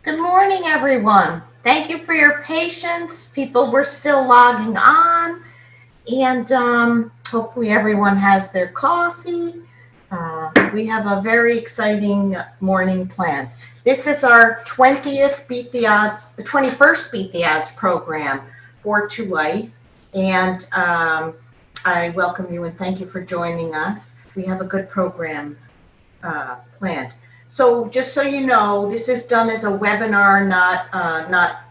Good morning, everyone. Thank you for your patience. People were still logging on, and hopefully everyone has their coffee. We have a very exciting morning planned. This is our 20th Beat the Odds, the 21st Beat the Odds program for To Life, and I welcome you and thank you for joining us. We have a good program planned. So just so you know, this is done as a webinar, not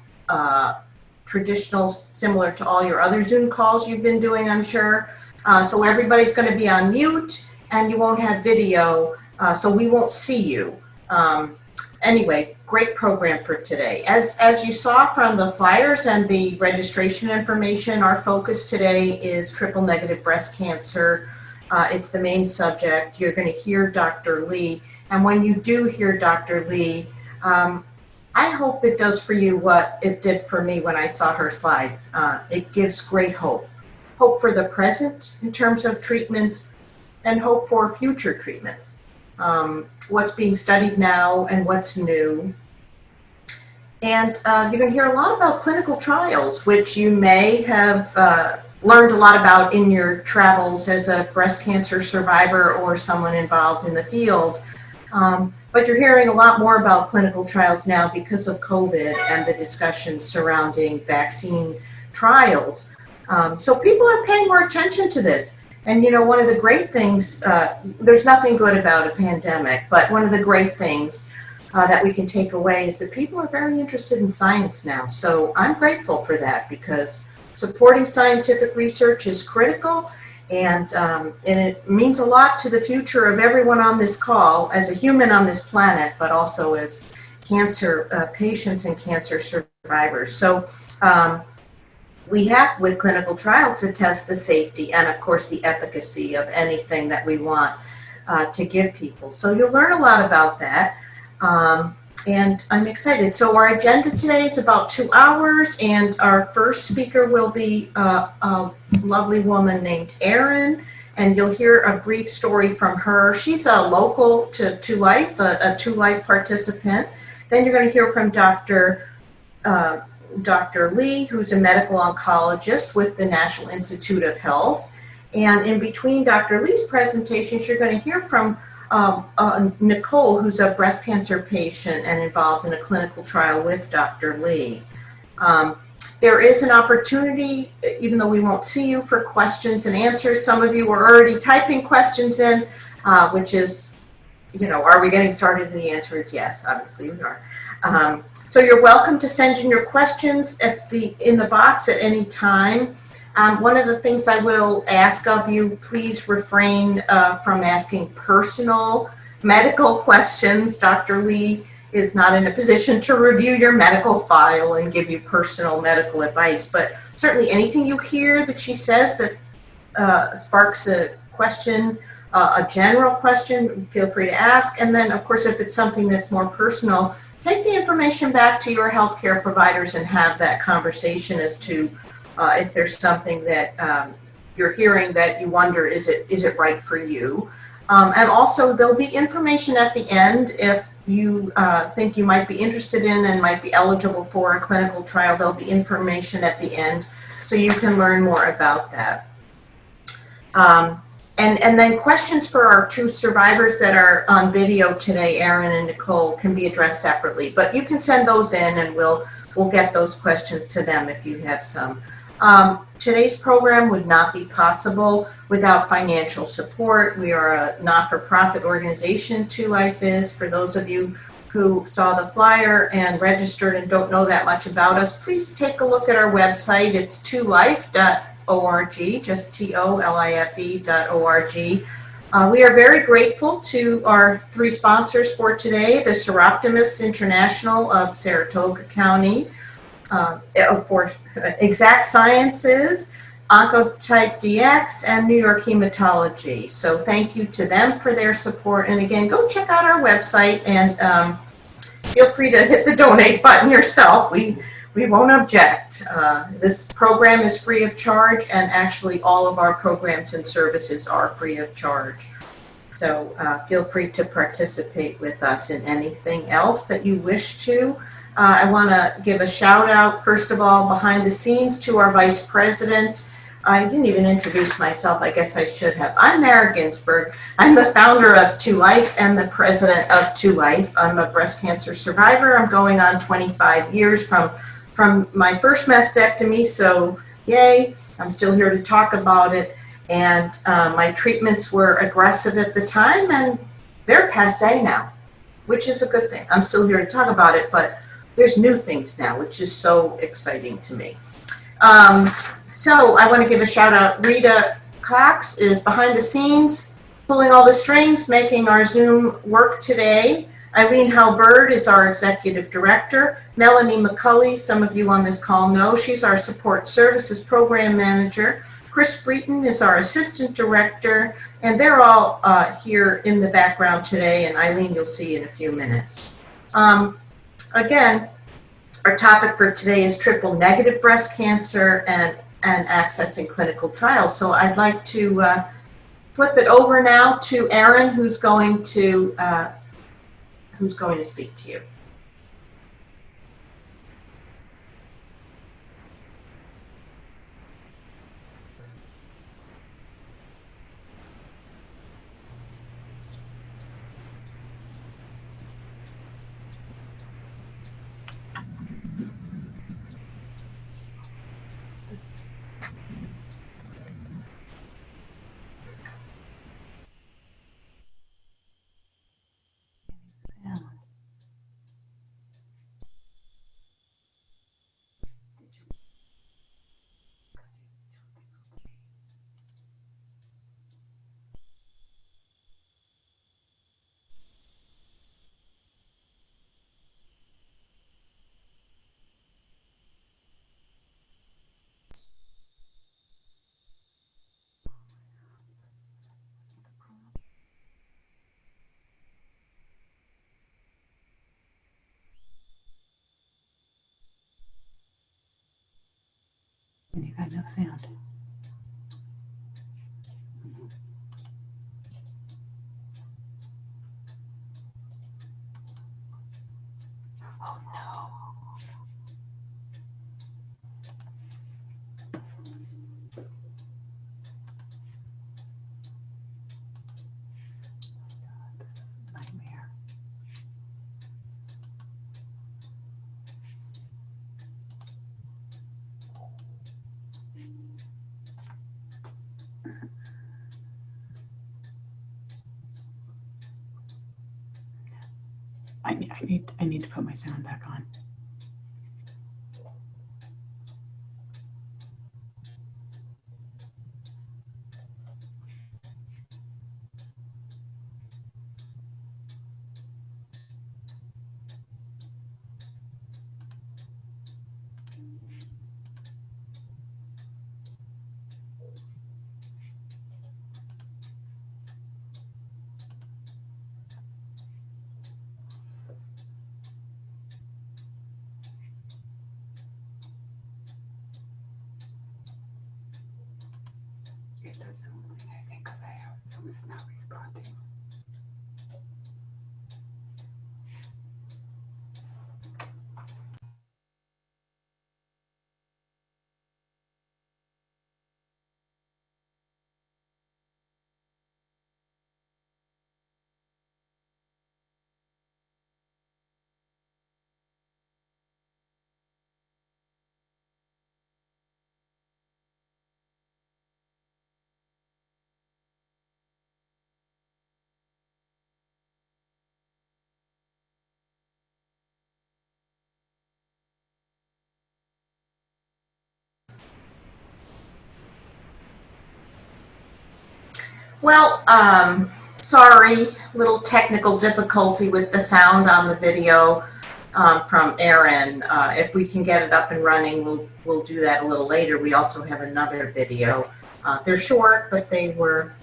traditional, similar to all your other Zoom calls you've been doing, I'm sure. So everybody's going to be on mute and you won't have video, so we won't see you. Anyway, great program for today. As you saw from the flyers and the registration information, our focus today is triple negative breast cancer. It's the main subject. You're going to hear Dr. Lee. And when you do hear Dr. Lee, I hope it does for you what it did for me when I saw her slides. It gives great hope. Hope for the present in terms of treatments and hope for future treatments. What's being studied now and what's new. And you're going to hear a lot about clinical trials, which you may have learned a lot about in your travels as a breast cancer survivor or someone involved in the field. But you're hearing a lot more about clinical trials now because of COVID and the discussions surrounding vaccine trials. So people are paying more attention to this. And you know, one of the great things, there's nothing good about a pandemic, but one of the great things that we can take away is that people are very interested in science now. So I'm grateful for that because supporting scientific research is critical. And it means a lot to the future of everyone on this call as a human on this planet, but also as cancer patients and cancer survivors. So we have with clinical trials to test the safety and of course the efficacy of anything that we want to give people. So you'll learn a lot about that. And I'm excited. So our agenda today is about 2 hours, and our first speaker will be a lovely woman named Erin, and you'll hear a brief story from her. She's a local to Life, a To Life participant. Then you're going to hear from Dr. Lee, who's a medical oncologist with the National Institute of Health. And in between Dr. Lee's presentations, you're going to hear from Nicole, who's a breast cancer patient and involved in a clinical trial with Dr. Lee. There is an opportunity, even though we won't see you, for questions and answers. Some of you are already typing questions in, which is, you know, are we getting started? And the answer is yes, obviously we are. So you're welcome to send in your questions in the box at any time. One of the things I will ask of you, please refrain from asking personal medical questions. Dr. Lee is not in a position to review your medical file and give you personal medical advice, but certainly anything you hear that she says that sparks a question, a general question, feel free to ask. And then, of course, if it's something that's more personal, take the information back to your healthcare providers and have that conversation as to if there's something that you're hearing that you wonder, is it right for you? And also there'll be information at the end if you think you might be interested in and might be eligible for a clinical trial. There'll be information at the end so you can learn more about that. And then questions for our two survivors that are on video today, Erin and Nicole, can be addressed separately. But you can send those in and we'll get those questions to them if you have some. Today's program would not be possible without financial support. We are a not-for-profit organization, To Life is. For those of you who saw the flyer and registered and don't know that much about us, please take a look at our website. It's tolife.org, just TOLIFE.org. We are very grateful to our three sponsors for today, the Seroptimists International of Saratoga County, for Exact Sciences, Oncotype DX, and New York Hematology. So thank you to them for their support. And again, go check out our website and feel free to hit the donate button yourself. We won't object. This program is free of charge, and actually all of our programs and services are free of charge. So feel free to participate with us in anything else that you wish to. I want to give a shout out, first of all, behind the scenes to our Vice President. I didn't even introduce myself. I guess I should have. I'm Mara Ginsberg. I'm the founder of 2Life and the president of 2Life. I'm a breast cancer survivor. I'm going on 25 years from my first mastectomy, so yay. I'm still here to talk about it. And my treatments were aggressive at the time, and they're passé now, which is a good thing. I'm still here to talk about it, but there's new things now, which is so exciting to me. So I want to give a shout out. Rita Cox is behind the scenes, pulling all the strings, making our Zoom work today. Eileen Halberd is our executive director. Melanie McCulley, some of you on this call know, she's our support services program manager. Chris Breton is our assistant director, and they're all here in the background today, and Eileen you'll see in a few minutes. Again, our topic for today is triple negative breast cancer and accessing clinical trials. So I'd like to flip it over now to Erin, who's going to speak to you. And you got no sound. Oh no. This is a nightmare. I need to put my sound back on. It's a Zoom thing, I think, because I have Zoom is not responding. Well, sorry, little technical difficulty with the sound on the video from Erin. If we can get it up and running, we'll do that a little later. We also have another video. They're short, but they were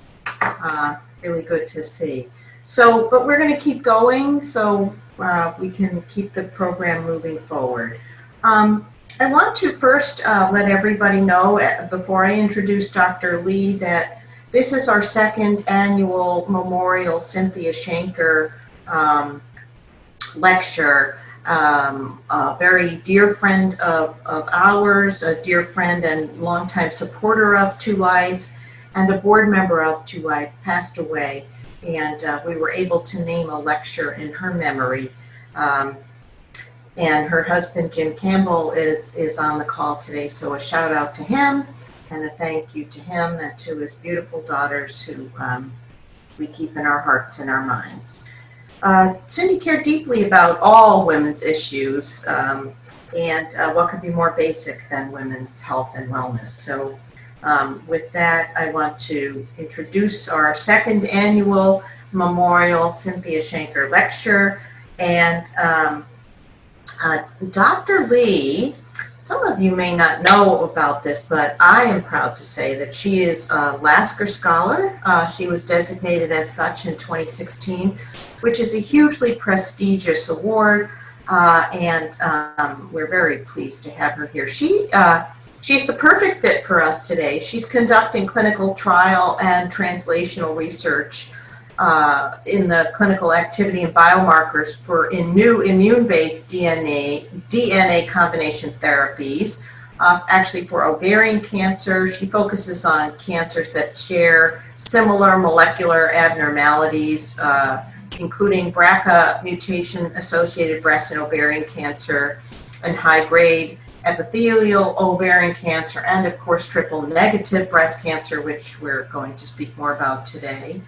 really good to see. So, but we're going to keep going so we can keep the program moving forward. I want to first let everybody know, before I introduce Dr. Lee, that this is our second annual Memorial Cynthia Shanker lecture. a very dear friend of ours, a dear friend and longtime supporter of To Life, and a board member of To Life, passed away. And we were able to name a lecture in her memory. And her husband, Jim Campbell, is on the call today. So a shout out to him and a thank you to him and to his beautiful daughters who we keep in our hearts and our minds. Cindy cared deeply about all women's issues, and what could be more basic than women's health and wellness. So with that, I want to introduce our second annual Memorial Cynthia Shanker Lecture. And Dr. Lee, some of you may not know about this, but I am proud to say that she is a Lasker Scholar. She was designated as such in 2016, which is a hugely prestigious award, and we're very pleased to have her here. She's the perfect fit for us today. She's conducting clinical trial and translational research in the clinical activity and biomarkers in new immune-based DNA combination therapies, actually for ovarian cancer. She focuses on cancers that share similar molecular abnormalities, including BRCA mutation-associated breast and ovarian cancer, and high-grade epithelial ovarian cancer, and of course triple-negative breast cancer, which we're going to speak more about today.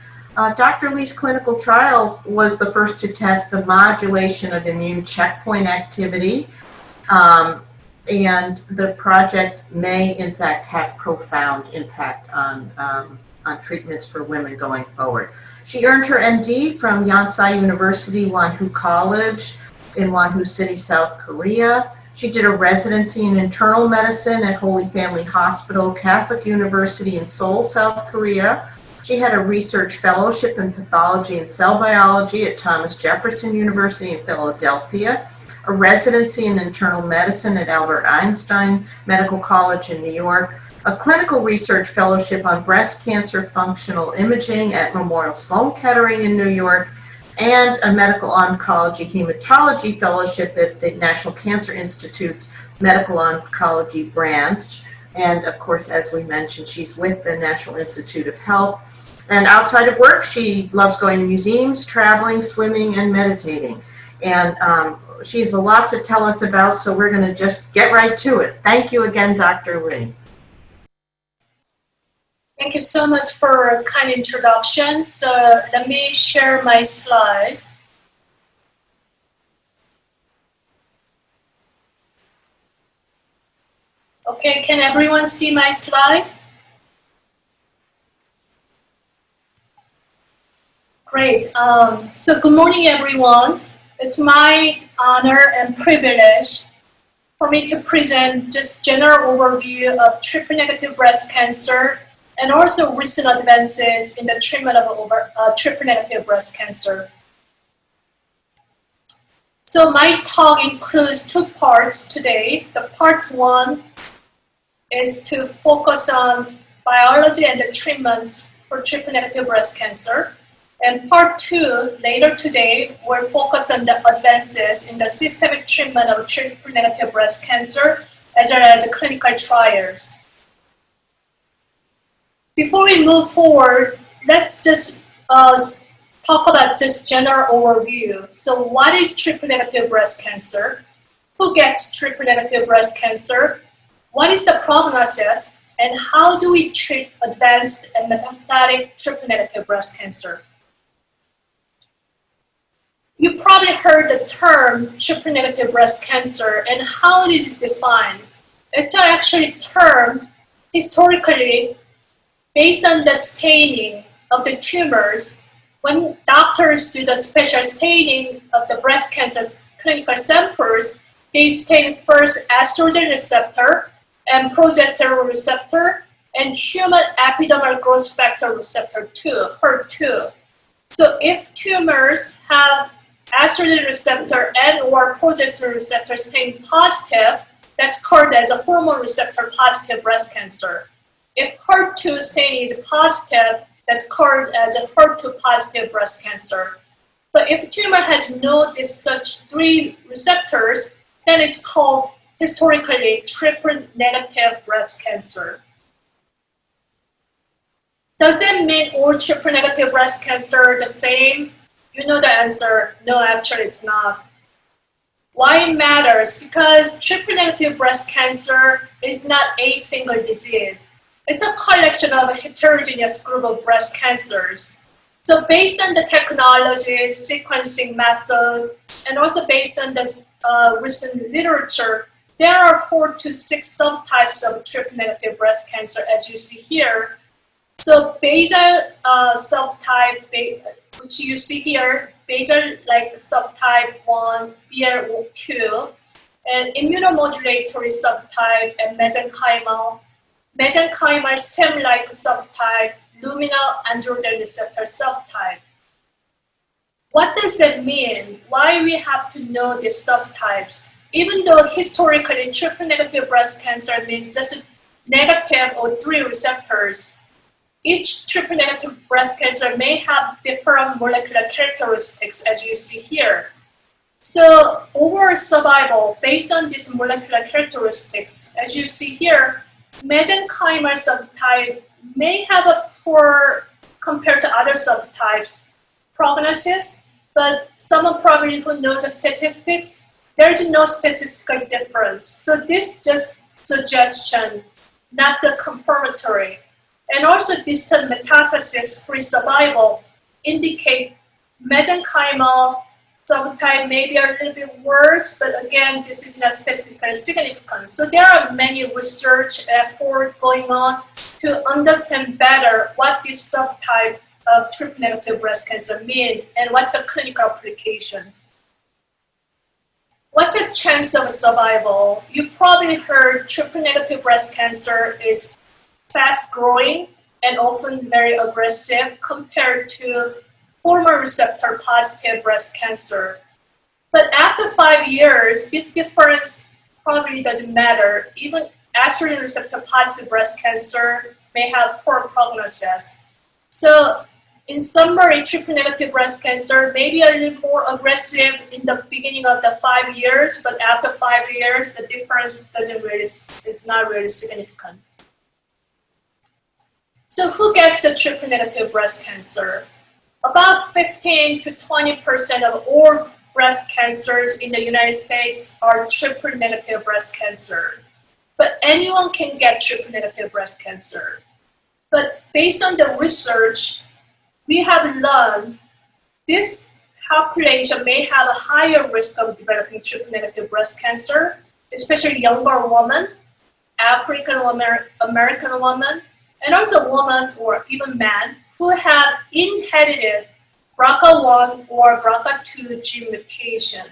Dr. Lee's clinical trial was the first to test the modulation of immune checkpoint activity, and the project may in fact have profound impact on treatments for women going forward. She earned her MD from Yonsei University, Wonju College in Wonju City, South Korea. She did a residency in internal medicine at Holy Family Hospital, Catholic University in Seoul, South Korea. She had a research fellowship in pathology and cell biology at Thomas Jefferson University in Philadelphia, a residency in internal medicine at Albert Einstein Medical College in New York, a clinical research fellowship on breast cancer functional imaging at Memorial Sloan Kettering in New York, and a medical oncology hematology fellowship at the National Cancer Institute's Medical Oncology branch. And of course, as we mentioned, she's with the National Institute of Health. And outside of work, she loves going to museums, traveling, swimming, and meditating. And she has a lot to tell us about, so we're going to just get right to it. Thank you again, Dr. Lee. Thank you so much for a kind introduction. So let me share my slides. Okay, can everyone see my slide? Great. So good morning, everyone. It's my honor and privilege for me to present just general overview of triple-negative breast cancer and also recent advances in the treatment of triple-negative breast cancer. So my talk includes two parts today. The part one is to focus on biology and the treatments for triple-negative breast cancer. And part two, later today, will focus on the advances in the systemic treatment of triple-negative breast cancer, as well as clinical trials. Before we move forward, let's just talk about just general overview. So what is triple-negative breast cancer? Who gets triple-negative breast cancer? What is the prognosis? And how do we treat advanced and metastatic triple-negative breast cancer? You probably heard the term triple-negative breast cancer and how it is defined. It's actually term historically based on the staining of the tumors. When doctors do the special staining of the breast cancer clinical samples, they stain first estrogen receptor and progesterone receptor and human epidermal growth factor receptor 2, HER2. So if tumors have estrogen receptor and or progesterone receptor stain positive, that's called as a hormone receptor positive breast cancer. If HER2 stain is positive, that's called as a HER2 positive breast cancer. But if tumor has no such 3 receptors, then it's called historically triple-negative breast cancer. Does that mean all triple-negative breast cancer are the same? You know the answer. No, actually it's not. Why it matters? Because triple-negative breast cancer is not a single disease. It's a collection of a heterogeneous group of breast cancers. So based on the technologies, sequencing methods, and also based on the recent literature, there are 4 to 6 subtypes of triple-negative breast cancer, as you see here. So basal subtype, which you see here, basal like subtype 1, BRCA2, and immunomodulatory subtype, and mesenchymal stem-like subtype, luminal androgen receptor subtype. What does that mean? Why we have to know these subtypes? Even though historically triple-negative breast cancer means just negative or 3 receptors, each triple-negative breast cancer may have different molecular characteristics, as you see here. So overall survival, based on these molecular characteristics, as you see here, mesenchymal subtype may have a poor, compared to other subtypes, prognosis, but someone probably who knows the statistics, there's no statistical difference. So this just suggestion, not the confirmatory. And also distant metastasis-free survival indicate mesenchymal subtype may be a little bit worse, but again, this is not statistically significant. So there are many research efforts going on to understand better what this subtype of triple-negative breast cancer means and what's the clinical applications. What's the chance of survival? You probably heard triple-negative breast cancer is fast-growing and often very aggressive compared to hormone receptor positive breast cancer. But after 5 years, this difference probably doesn't matter. Even estrogen receptor positive breast cancer may have poor prognosis. So in summary, triple-negative breast cancer may be a little more aggressive in the beginning of the 5 years, but after 5 years, the difference is not really significant. So who gets the triple-negative breast cancer? About 15 to 20% of all breast cancers in the United States are triple-negative breast cancer. But anyone can get triple-negative breast cancer. But based on the research, we have learned this population may have a higher risk of developing triple-negative breast cancer, especially younger women, African American women, and also women or even men who have inherited BRCA1 or BRCA2 gene mutation.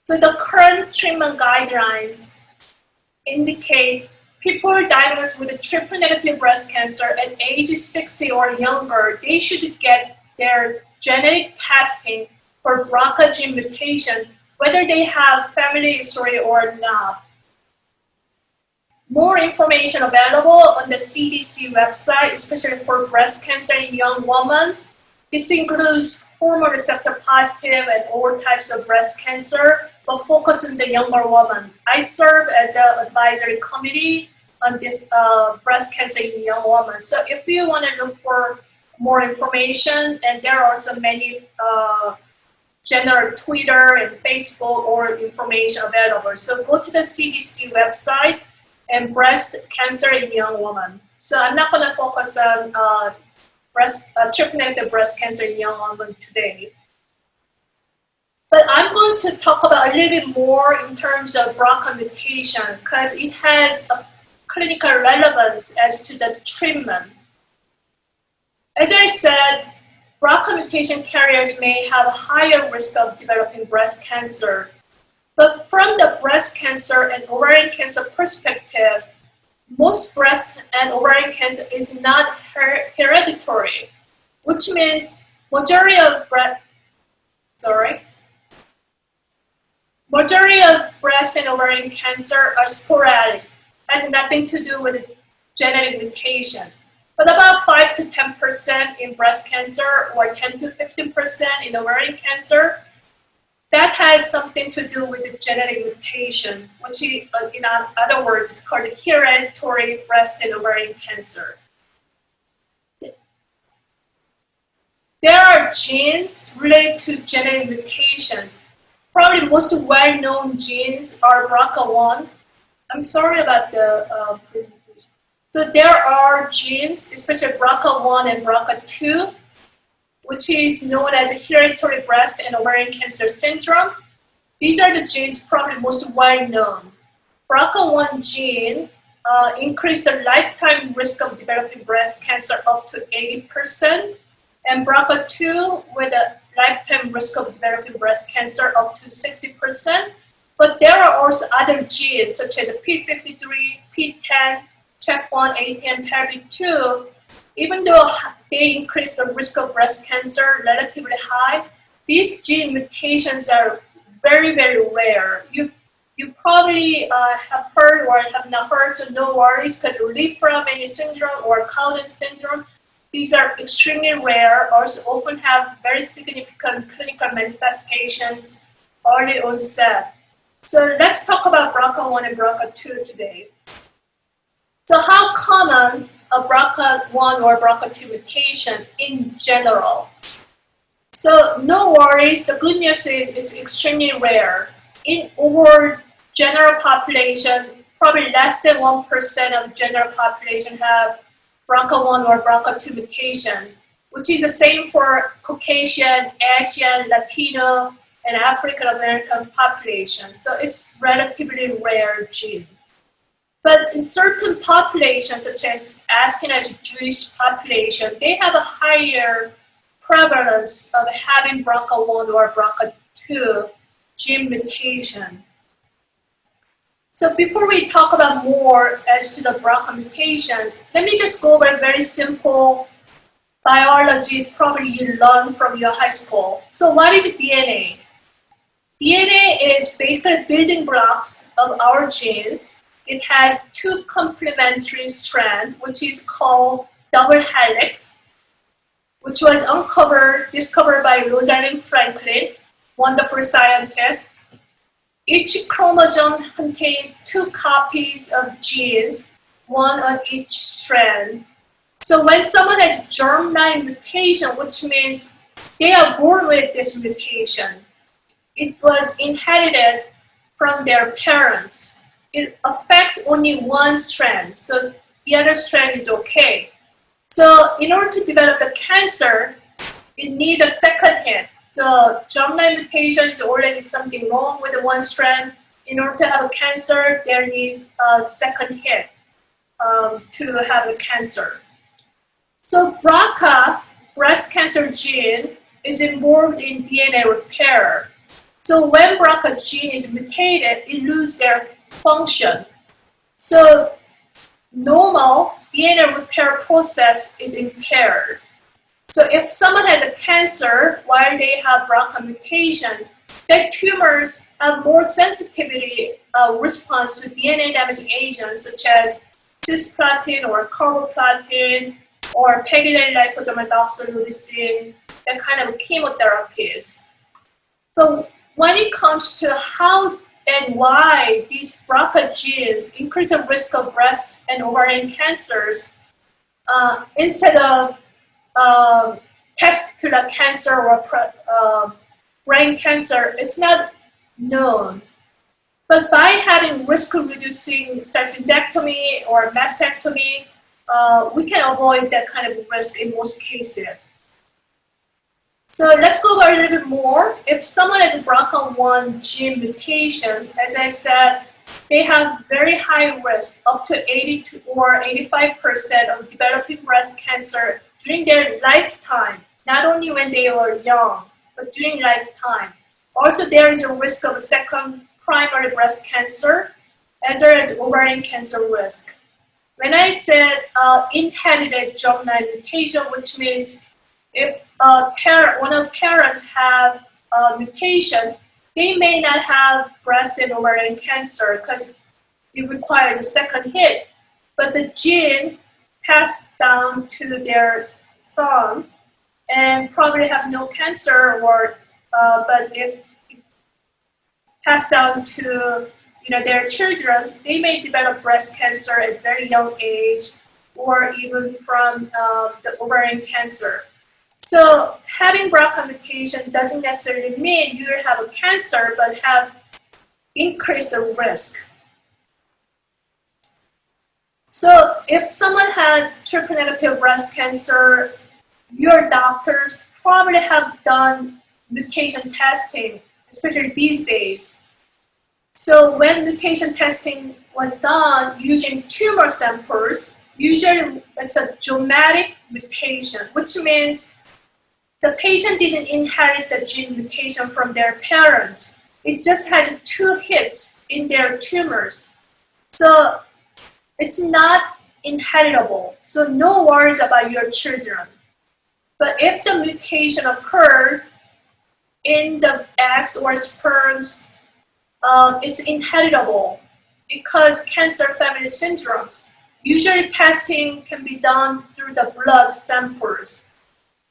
So the current treatment guidelines indicate people diagnosed with a triple-negative breast cancer at age 60 or younger, they should get their genetic testing for BRCA gene mutation, whether they have family history or not. More information available on the CDC website, especially for breast cancer in young women. This includes hormone receptor positive and all types of breast cancer, but focus on the younger woman. I serve as an advisory committee on this breast cancer in young women. So if you want to look for more information, and there are also many general Twitter and Facebook or information available. So go to the CDC website and breast cancer in young women. So I'm not going to focus on triple-negative breast cancer in young women today. But I'm going to talk about a little bit more in terms of BRCA mutation because it has a clinical relevance as to the treatment. As I said, BRCA mutation carriers may have a higher risk of developing breast cancer. But from the breast cancer and ovarian cancer perspective, most breast and ovarian cancer is not hereditary, which means majority of breast and ovarian cancer are sporadic, has nothing to do with genetic mutation. but about 5 to 10% in breast cancer or 10 to 15% in ovarian cancer. That has something to do with the genetic mutation, which is, in other words, it's called hereditary breast and ovarian cancer. There are genes related to genetic mutations. Probably most well-known genes are BRCA1. I'm sorry about the presentation. So there are genes, especially BRCA1 and BRCA2, which is known as hereditary breast and ovarian cancer syndrome. These are the genes probably most well-known. BRCA1 gene increased the lifetime risk of developing breast cancer up to 80%, and BRCA2 with a lifetime risk of developing breast cancer up to 60%. But there are also other genes such as P53, P10, CHEK1, ATM, PALB2. Even though they increase the risk of breast cancer relatively high, these gene mutations are very, very rare. You probably have heard or have not heard, so no worries, because Lee-Fraumeni syndrome or Cowden syndrome, these are extremely rare, also often have very significant clinical manifestations, early onset. So let's talk about BRCA1 and BRCA2 today. So how common a BRCA1 or BRCA2 mutation in general? So no worries, the good news is it's extremely rare. In over general population, probably less than 1% of general population have BRCA1 or BRCA2 mutation, which is the same for Caucasian, Asian, Latino, and African American population. So it's relatively rare gene. But in certain populations, such as Ashkenazi Jewish population, they have a higher prevalence of having BRCA1 or BRCA2 gene mutation. So before we talk about more as to the BRCA mutation, let me just go over a very simple biology probably you learned from your high school. So what is DNA? DNA is basically building blocks of our genes. It has two complementary strands, which is called double helix, which was discovered by Rosalind Franklin, wonderful scientist. Each chromosome contains two copies of genes, one on each strand. So when someone has germline mutation, which means they are born with this mutation, it was inherited from their parents. It affects only one strand, so the other strand is okay. So in order to develop the cancer, it needs a second hit. So germline mutation is already something wrong with the one strand. In order to have a cancer, there needs a second hit to have a cancer. So BRCA, breast cancer gene, is involved in DNA repair. So when BRCA gene is mutated, it loses their function. So normal DNA repair process is impaired. So if someone has a cancer while they have BRCA mutation, their tumors have more sensitivity response to DNA damaging agents such as cisplatin or carboplatin or pegylated liposomal doxorubicin, that kind of chemotherapies. So when it comes to how and why these BRCA genes increase the risk of breast and ovarian cancers instead of testicular cancer or brain cancer, it's not known. But by having risk-reducing self-injectomy or mastectomy, we can avoid that kind of risk in most cases. So let's go over a little bit more. If someone has a BRCA1 gene mutation, as I said, they have very high risk, up to 80 or 85% of developing breast cancer during their lifetime, not only when they were young, but during lifetime. Also, there is a risk of a second primary breast cancer, as well as ovarian cancer risk. When I said inherited germline mutation, which means if one of the parents have a mutation, they may not have breast and ovarian cancer because it requires a second hit. But the gene pass down to their son and probably have no cancer, or but if passed down to their children, they may develop breast cancer at very young age, or even from the ovarian cancer. So having BRCA mutation doesn't necessarily mean you have a cancer, but have increased the risk. So if someone had triple-negative breast cancer, your doctors probably have done mutation testing, especially these days. So when mutation testing was done using tumor samples, usually it's a genetic mutation, which means the patient didn't inherit the gene mutation from their parents. It just has 2 hits in their tumors. So it's not inheritable. So no worries about your children. But if the mutation occurred in the eggs or sperms, it's inheritable because cancer family syndromes. Usually testing can be done through the blood samples.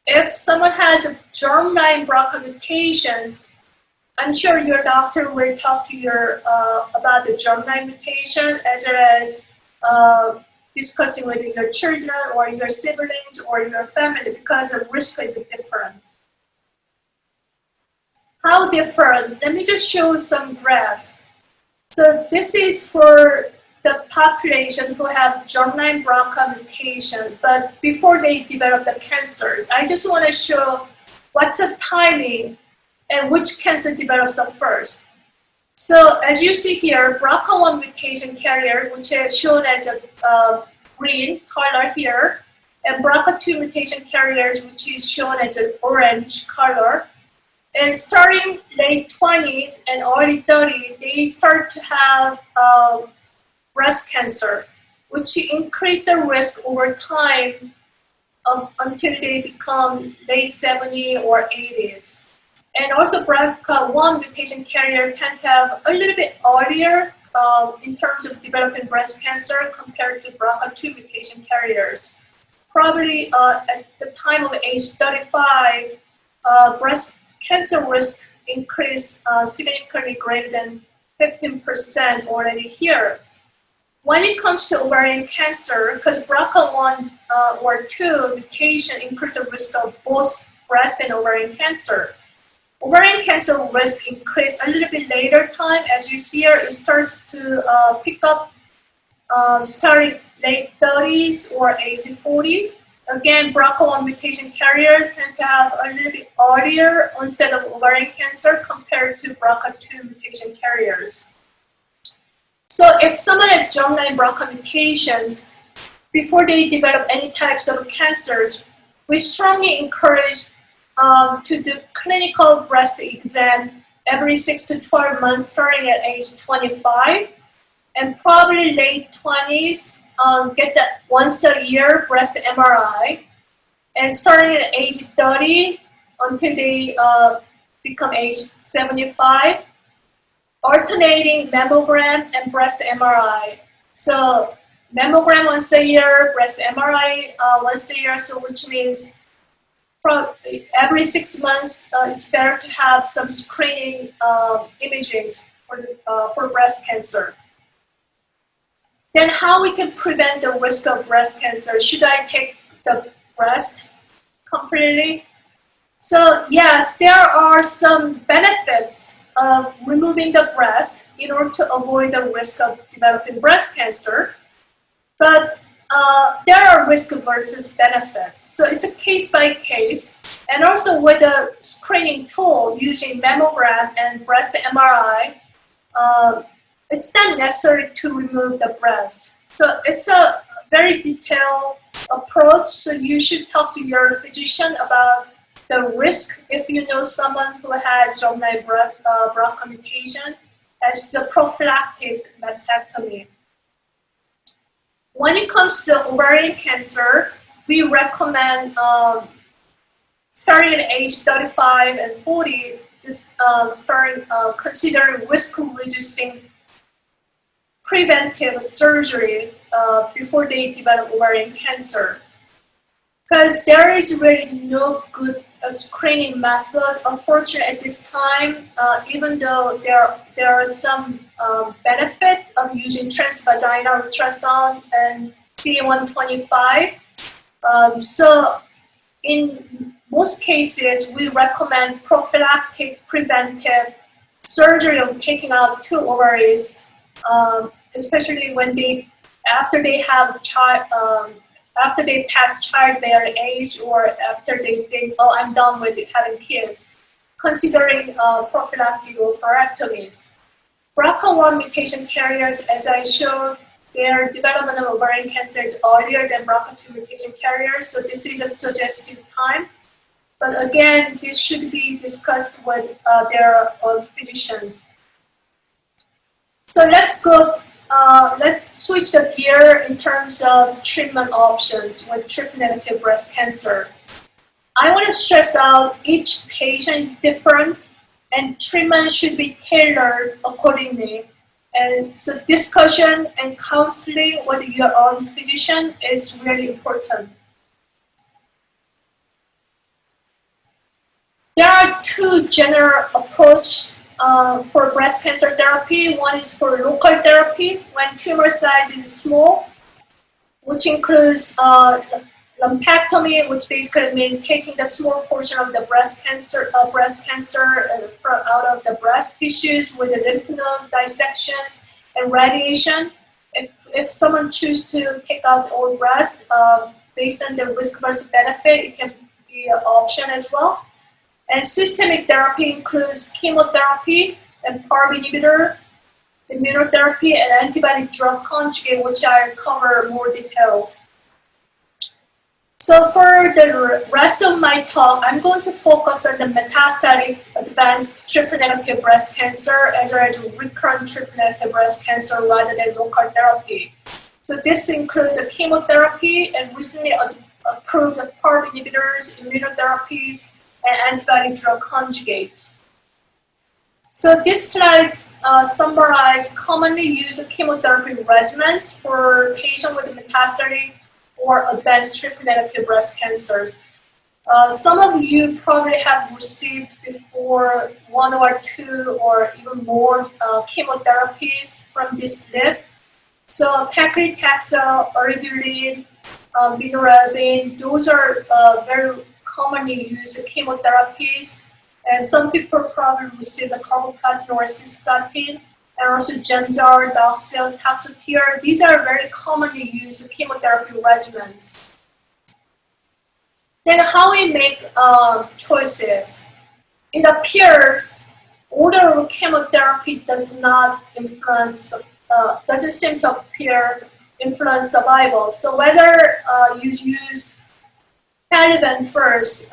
If someone has a germline BRCA mutations, I'm sure your doctor will talk to you about the germline mutation, as well as discussing with your children or your siblings or your family, because the risk is different. How different? Let me just show some graph. So this is for the population who have germline BRCA mutation, but before they develop the cancers. I just want to show what's the timing and which cancer develops the first. So as you see here, BRCA1 mutation carrier, which is shown as a green color here, and BRCA2 mutation carriers, which is shown as an orange color. And starting late 20s and early 30s, they start to have breast cancer, which increase the risk over time until they become late 70s or 80s. And also BRCA1 mutation carriers tend to have a little bit earlier in terms of developing breast cancer compared to BRCA2 mutation carriers. Probably at the time of age 35, breast cancer risk increase significantly greater than 15% already here. When it comes to ovarian cancer, because BRCA1 or 2 mutation increase the risk of both breast and ovarian cancer. Ovarian cancer risk increase a little bit later time. As you see here, it starts to pick up starting late 30s or age 40. Again, BRCA1 mutation carriers tend to have a little bit earlier onset of ovarian cancer compared to BRCA2 mutation carriers. So if someone has germline BRCA mutations, before they develop any types of cancers, we strongly encourage to do clinical breast exam every 6 to 12 months starting at age 25, and probably late 20s, get that once a year breast MRI, and starting at age 30 until they become age 75, alternating mammogram and breast MRI. So mammogram once a year, breast MRI once a year, so which means every 6 months it's better to have some screening imaging for breast cancer. Then how we can prevent the risk of breast cancer? Should I take the breast completely? So yes, there are some benefits of removing the breast in order to avoid the risk of developing breast cancer. But there are risk versus benefits. So it's a case by case. And also with a screening tool using mammogram and breast MRI, it's not necessary to remove the breast. So it's a very detailed approach. So you should talk to your physician about the risk if you know someone who had germline BRCA mutation as the prophylactic mastectomy. When it comes to ovarian cancer, we recommend starting at age 35 and 40, just considering risk-reducing preventive surgery before they develop ovarian cancer. Because there is really no good screening method, unfortunately, at this time, even though there are some benefit of using transvaginal ultrasound and CA-125. So in most cases, we recommend prophylactic preventive surgery of taking out 2 ovaries, especially when after they pass childbearing age, or after they think, oh, I'm done with having kids, considering prophylactic ovarectomies. BRCA1 mutation carriers, as I showed, their development of ovarian cancer is earlier than BRCA2 mutation carriers, so this is a suggested time. But again, this should be discussed with their physicians. So let's switch the gear in terms of treatment options with triple-negative breast cancer. I want to stress out each patient is different and treatment should be tailored accordingly. And so discussion and counseling with your own physician is really important. There are 2 general approaches for breast cancer therapy. One is for local therapy when tumor size is small, which includes lumpectomy, which basically means taking the small portion of the breast cancer out of the breast tissues with the lymph nodes, dissections, and radiation. If someone chooses to take out the whole breast, based on the risk versus benefit, it can be an option as well. And systemic therapy includes chemotherapy and PARP inhibitor, immunotherapy, and antibody drug conjugate, which I'll cover more details. So for the rest of my talk, I'm going to focus on the metastatic advanced triple-negative breast cancer as well as recurrent triple-negative breast cancer rather than local therapy. So this includes a chemotherapy and recently approved PARP inhibitors, immunotherapies, and antibody drug conjugates. So this slide summarizes commonly used chemotherapy regimens for patients with metastatic or advanced triple-negative breast cancers. Some of you probably have received before 1 or 2 or even more chemotherapies from this list. So paclitaxel, eribulin, vinorelbine, those are very commonly used chemotherapies. And some people probably receive the carboplatin or cisplatin, and also Gemzar, Doxil, Taxotere. These are very commonly used chemotherapy regimens. Then how we make choices. It appears order of chemotherapy does not influence, doesn't seem to influence survival. So whether you use Taliban first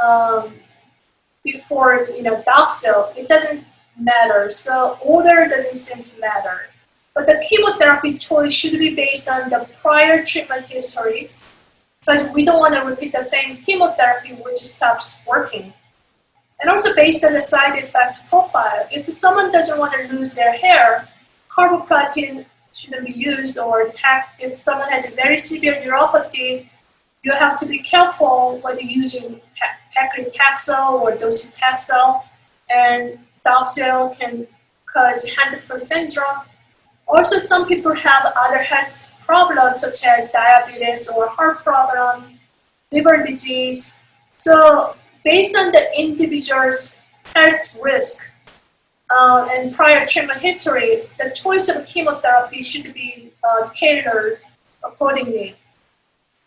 before Doxil, it doesn't matter. So order doesn't seem to matter. But the chemotherapy choice should be based on the prior treatment histories, because we don't want to repeat the same chemotherapy which stops working. And also based on the side effects profile. If someone doesn't want to lose their hair, carboplatin shouldn't be used, or if someone has a very severe neuropathy, you have to be careful whether using paclitaxel or docetaxel, and Doxil can cause hand-foot syndrome. Also, some people have other health problems such as diabetes or heart problem, liver disease. So based on the individual's health risk and prior treatment history, the choice of chemotherapy should be tailored accordingly.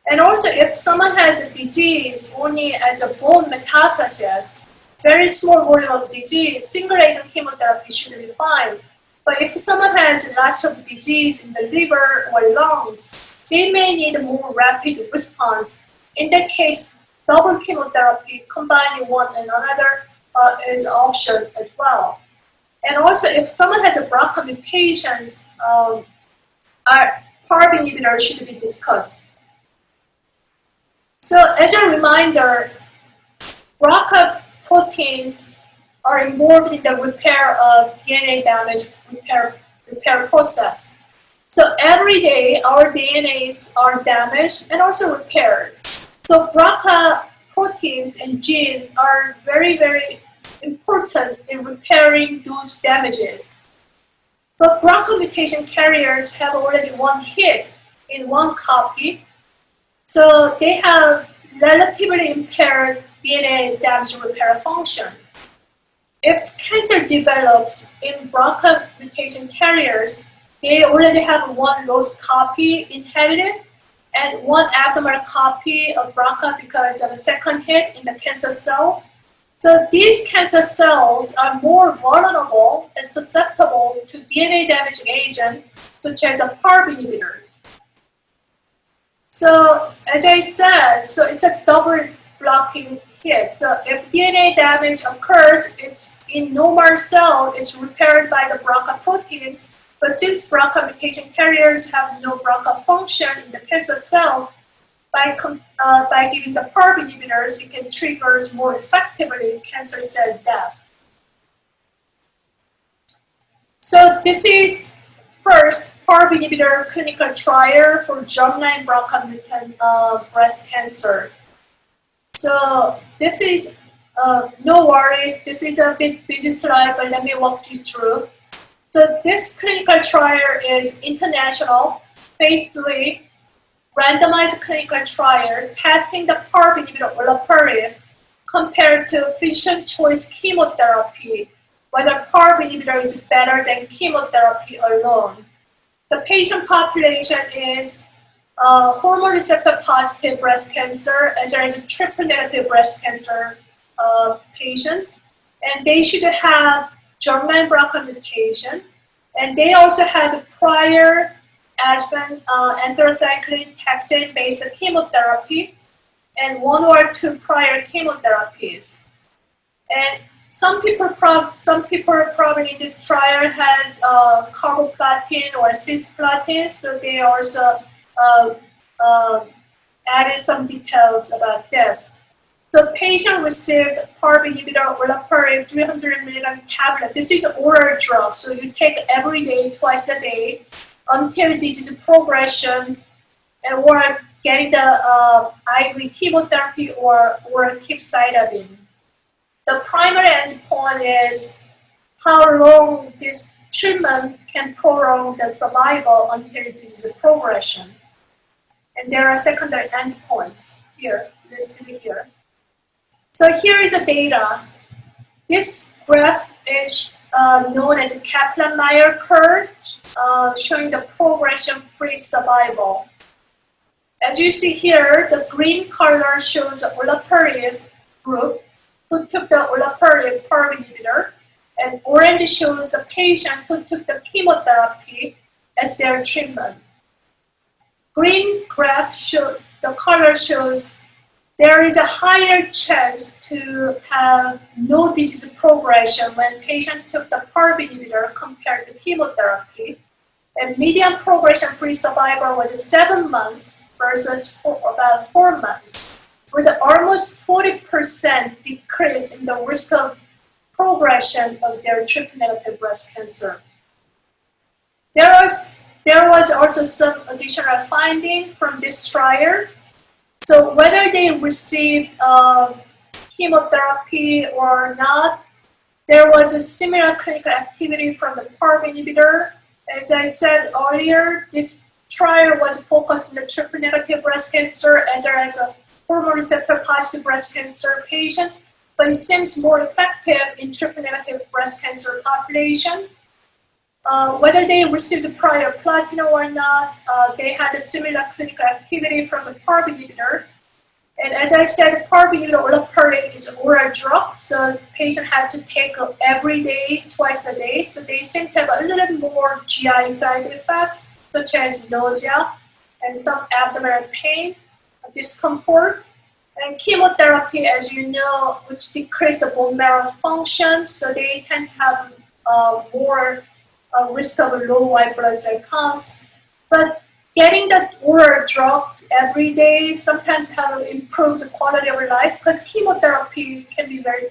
And also, if someone has a disease only as a bone metastasis, very small volume of disease, single agent chemotherapy should be fine. But if someone has lots of disease in the liver or lungs, they may need a more rapid response. In that case, double chemotherapy combining one and another is an option as well. And also, if someone has a BRCA mutations, PARP inhibitors should be discussed. So as a reminder, BRCA proteins are involved in the repair of DNA damage repair process. So every day, our DNAs are damaged and also repaired. So BRCA proteins and genes are very, very important in repairing those damages. But BRCA mutation carriers have already one hit in one copy, so they have relatively impaired DNA damage repair function. If cancer develops in BRCA mutation carriers, they already have one lost copy inherited and one abnormal copy of BRCA because of a second hit in the cancer cells. So these cancer cells are more vulnerable and susceptible to DNA damaging agents such as a PARP inhibitors. So as I said, so it's a double blocking hit. So if DNA damage occurs, it's in normal cell, it's repaired by the BRCA proteins. But since BRCA mutation carriers have no BRCA function in the cancer cell, by giving the PARP inhibitors, it can trigger more effectively cancer cell death. So this is first PARP inhibitor clinical trial for germline BRCA mutant breast cancer. So this is, no worries, this is a bit busy slide, but let me walk you through. So this clinical trial is international, phase 3, randomized clinical trial testing the PARP inhibitor olaparib compared to physician choice chemotherapy, whether PARP inhibitor is better than chemotherapy alone. The patient population is hormone receptor positive breast cancer as well as triple negative breast cancer patients, and they should have germline BRCA mutation, and they also had prior adjuvant anthracycline taxane-based chemotherapy and 1 or 2 prior chemotherapies. And some people probably in this trial had carboplatin or cisplatin, so they also added some details about this. So patient received PARP inhibitor olaparib 300 milligram tablet. This is oral drug, so you take every day, twice a day, until disease progression, or getting the IV chemotherapy or capecitabine. The primary endpoint is how long this treatment can prolong the survival until disease progression. And there are secondary endpoints here, listed here. So here is the data. This graph is known as a Kaplan-Meier curve, showing the progression-free survival. As you see here, the green color shows the olaparib group who took the olaparib PARP inhibitor, and orange shows the patient who took the chemotherapy as their treatment. Green graph shows, the color shows there is a higher chance to have no disease progression when patient took the PARP inhibitor compared to chemotherapy. And median progression-free survival was 7 months versus about 4 months, with almost 40% decrease in the risk of progression of their triple-negative breast cancer. There was also some additional finding from this trial. So whether they received chemotherapy or not, there was a similar clinical activity from the PARP inhibitor. As I said earlier, this trial was focused on the triple-negative breast cancer as well as a hormone receptor positive breast cancer patient, but it seems more effective in triple-negative breast cancer population. Whether they received prior platinum or not, they had a similar clinical activity from the PARP inhibitor. And as I said, PARP inhibitor olaparib is oral drug, so the patient had to take it every day, twice a day. So they seem to have a little bit more GI side effects, such as nausea and some abdominal pain, discomfort. And chemotherapy, as you know, which decreases the bone marrow function, so they tend to have more risk of low white blood cell counts. But getting the oral drugs every day sometimes have improved the quality of life because chemotherapy can be very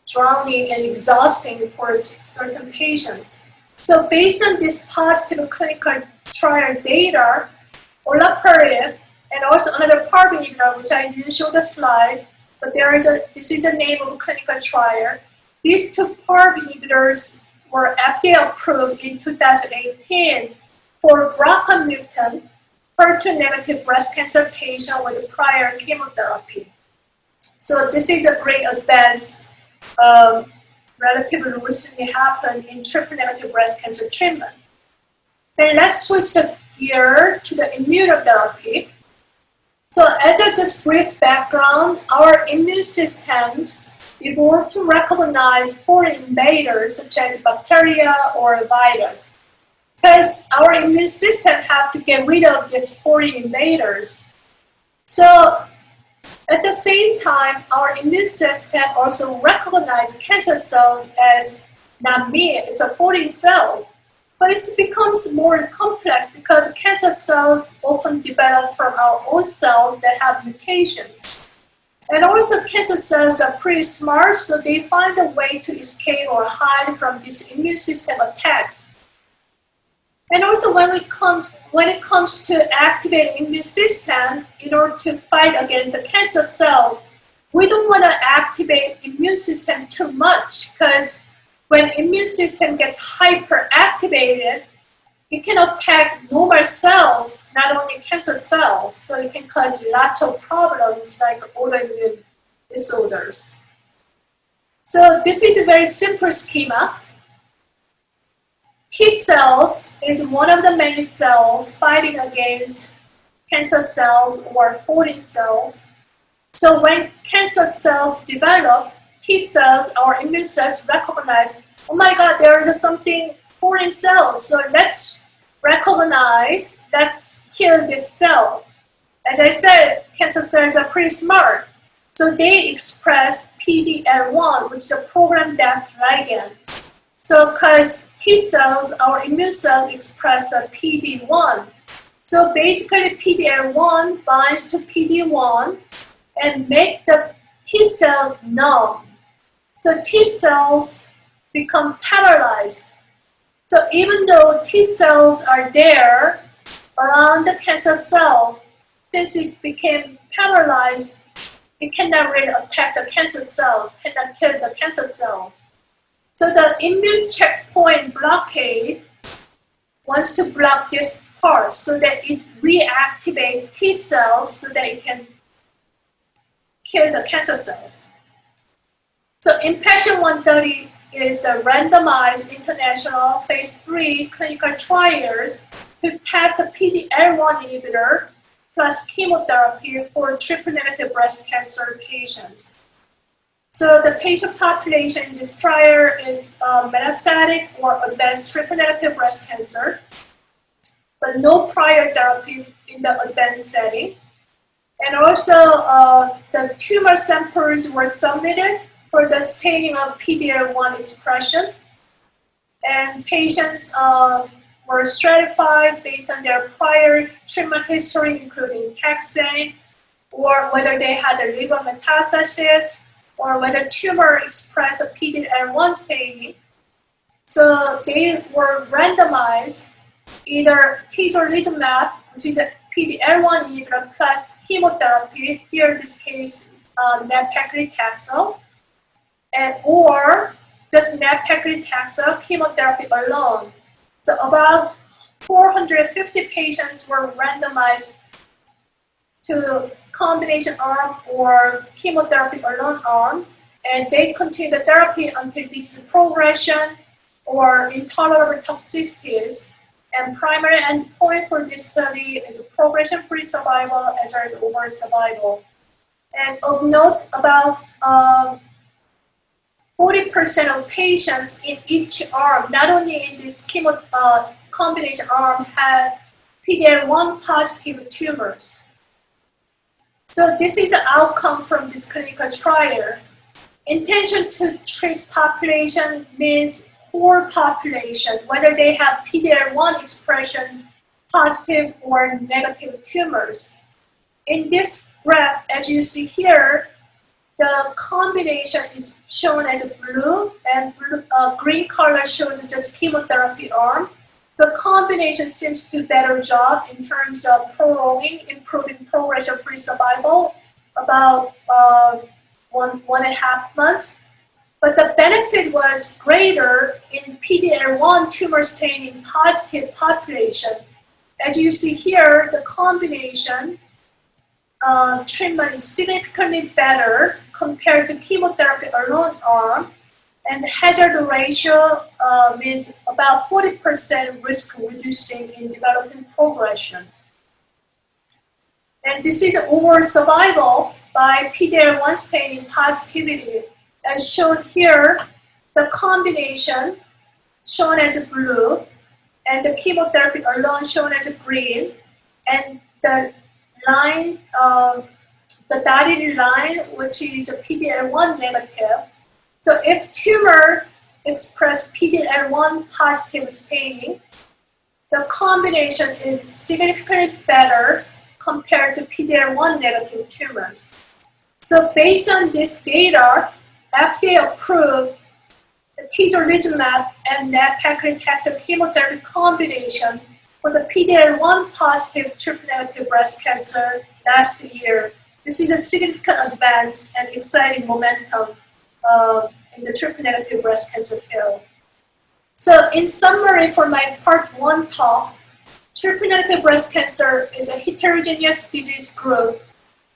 drowning and exhausting for certain patients. So based on this positive clinical trial data, olaparib and also another PARP inhibitor, which I didn't show the slides, but this is the name of a clinical trial. These two PARP inhibitors were FDA approved in 2018 for BRCA mutant, HER2-negative breast cancer patient with prior chemotherapy. So this is a great advance relatively recently happened in triple-negative breast cancer treatment. Then let's switch the gear to the immunotherapy. So as a just brief background, our immune systems evolved to recognize foreign invaders such as bacteria or virus. Because our immune system have to get rid of these foreign invaders. So at the same time, our immune system also recognizes cancer cells as not me, it's a foreign cells. But it becomes more complex because cancer cells often develop from our own cells that have mutations. And also cancer cells are pretty smart, so they find a way to escape or hide from these immune system attacks. And also when it comes to activating immune system in order to fight against the cancer cell, we don't want to activate immune system too much because when immune system gets hyperactivated, it can attack normal cells, not only cancer cells, so it can cause lots of problems like autoimmune disorders. So this is a very simple schema. T cells is one of the many cells fighting against cancer cells or foreign cells. So when cancer cells develop, T cells, our immune cells recognize, oh my God, there is something foreign cells, so let's recognize, let's kill this cell. As I said, cancer cells are pretty smart. So they express PD-L1, which is a programmed death ligand. So because T cells, our immune cells, express the PD-1. So basically PD-L1 binds to PD-1 and make the T cells numb. So T cells become paralyzed. So even though T cells are there around the cancer cell, since it became paralyzed, it cannot really attack the cancer cells, cannot kill the cancer cells. So the immune checkpoint blockade wants to block this part so that it reactivates T cells so that it can kill the cancer cells. So IMpassion 130 is a randomized international phase 3 clinical trials to test the PD-L1 inhibitor plus chemotherapy for triple-negative breast cancer patients. So the patient population in this trial is metastatic or advanced triple-negative breast cancer, but no prior therapy in the advanced setting. And also the tumor samples were submitted for the staining of PD-L1 expression. And patients were stratified based on their prior treatment history, including taxane, or whether they had a liver metastasis, or whether tumor expressed a PD-L1 staining. So they were randomized either atezolizumab, which is a PD-L1 inhibitor plus chemotherapy, here in this case, nab-paclitaxel, or just nab-paclitaxel chemotherapy alone. So about 450 patients were randomized to combination arm or chemotherapy alone arm, and they continue the therapy until disease progression or intolerable toxicities. And primary endpoint for this study is progression-free survival as well as overall survival. And of note, about 40% of patients in each arm, not only in this chemo combination arm, had PD-L1 positive tumors. So this is the outcome from this clinical trial. Intention to treat population means whole population, whether they have PD-L1 expression positive or negative tumors. In this graph, as you see here, the combination is shown as blue, and green color shows just chemotherapy arm. The combination seems to do better job in terms of prolonging, improving progression-free survival, about 1.5 months. But the benefit was greater in PD-L1 tumor staining positive population. As you see here, the combination treatment is significantly better compared to chemotherapy alone arm, and the hazard ratio means about 40% risk reducing in developing progression. And this is overall survival by PD-L1 staining positivity. As shown here, the combination shown as blue, and the chemotherapy alone shown as green, and the line, the dotted line, which is a PD-L1 negative. So if tumor express PD-L1 positive staining, the combination is significantly better compared to PD-L1 negative tumors. So based on this data, FDA approved the atezolizumab and nab-paclitaxel chemotherapy combination for the PD-L1 positive triple-negative breast cancer last year. This is a significant advance and exciting momentum in the triple-negative breast cancer field. So in summary for my part 1 talk, triple-negative breast cancer is a heterogeneous disease group,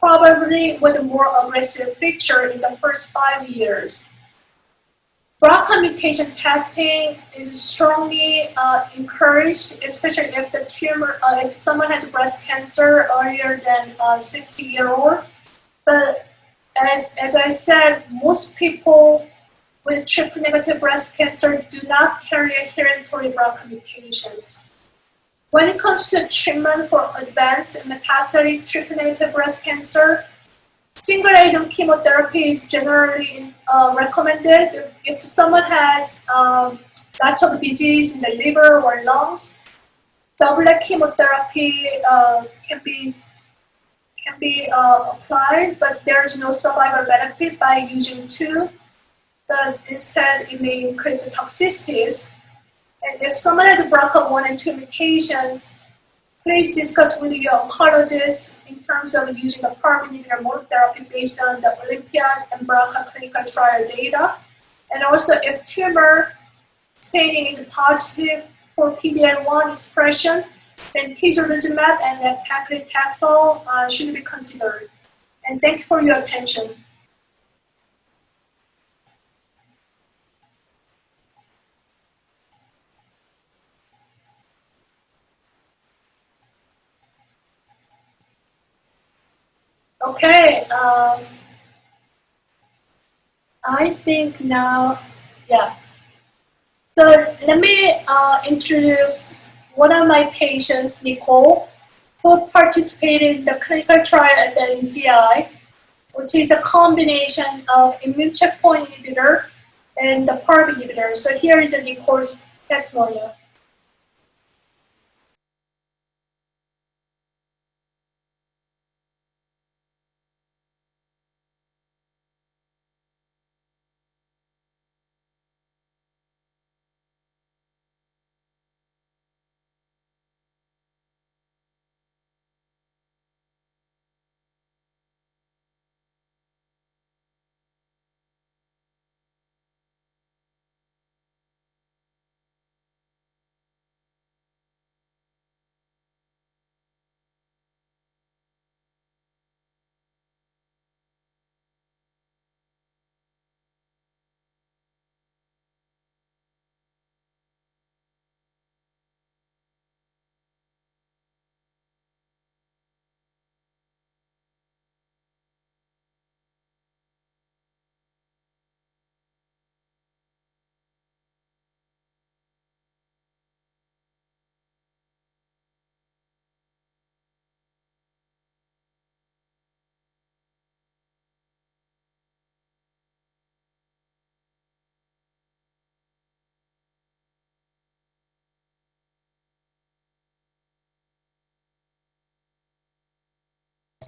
probably with a more aggressive feature in the first 5 years. BRCA mutation testing is strongly encouraged, especially if the tumor, if someone has breast cancer earlier than 60-year-old. But as I said, most people with triple-negative breast cancer do not carry a hereditary BRCA mutations. When it comes to treatment for advanced metastatic triple-negative breast cancer, single-agent chemotherapy is generally recommended. If someone has lots of disease in the liver or lungs, doublet chemotherapy can be applied, but there is no survival benefit by using 2. But instead, it may increase the toxicities. And if someone has BRCA1 and 2 mutations, please discuss with your oncologist in terms of using a PARP inhibitor monotherapy based on the OlympiAD and BRCA clinical trial data. And also, if tumor staining is positive for PD-L1 expression, then atezolizumab and paclitaxel should be considered. And thank you for your attention. Okay, I think now, yeah. So let me introduce one of my patients, Nicole, who participated in the clinical trial at the NCI, which is a combination of immune checkpoint inhibitor and the PARP inhibitor. So here is a Nicole's testimonial.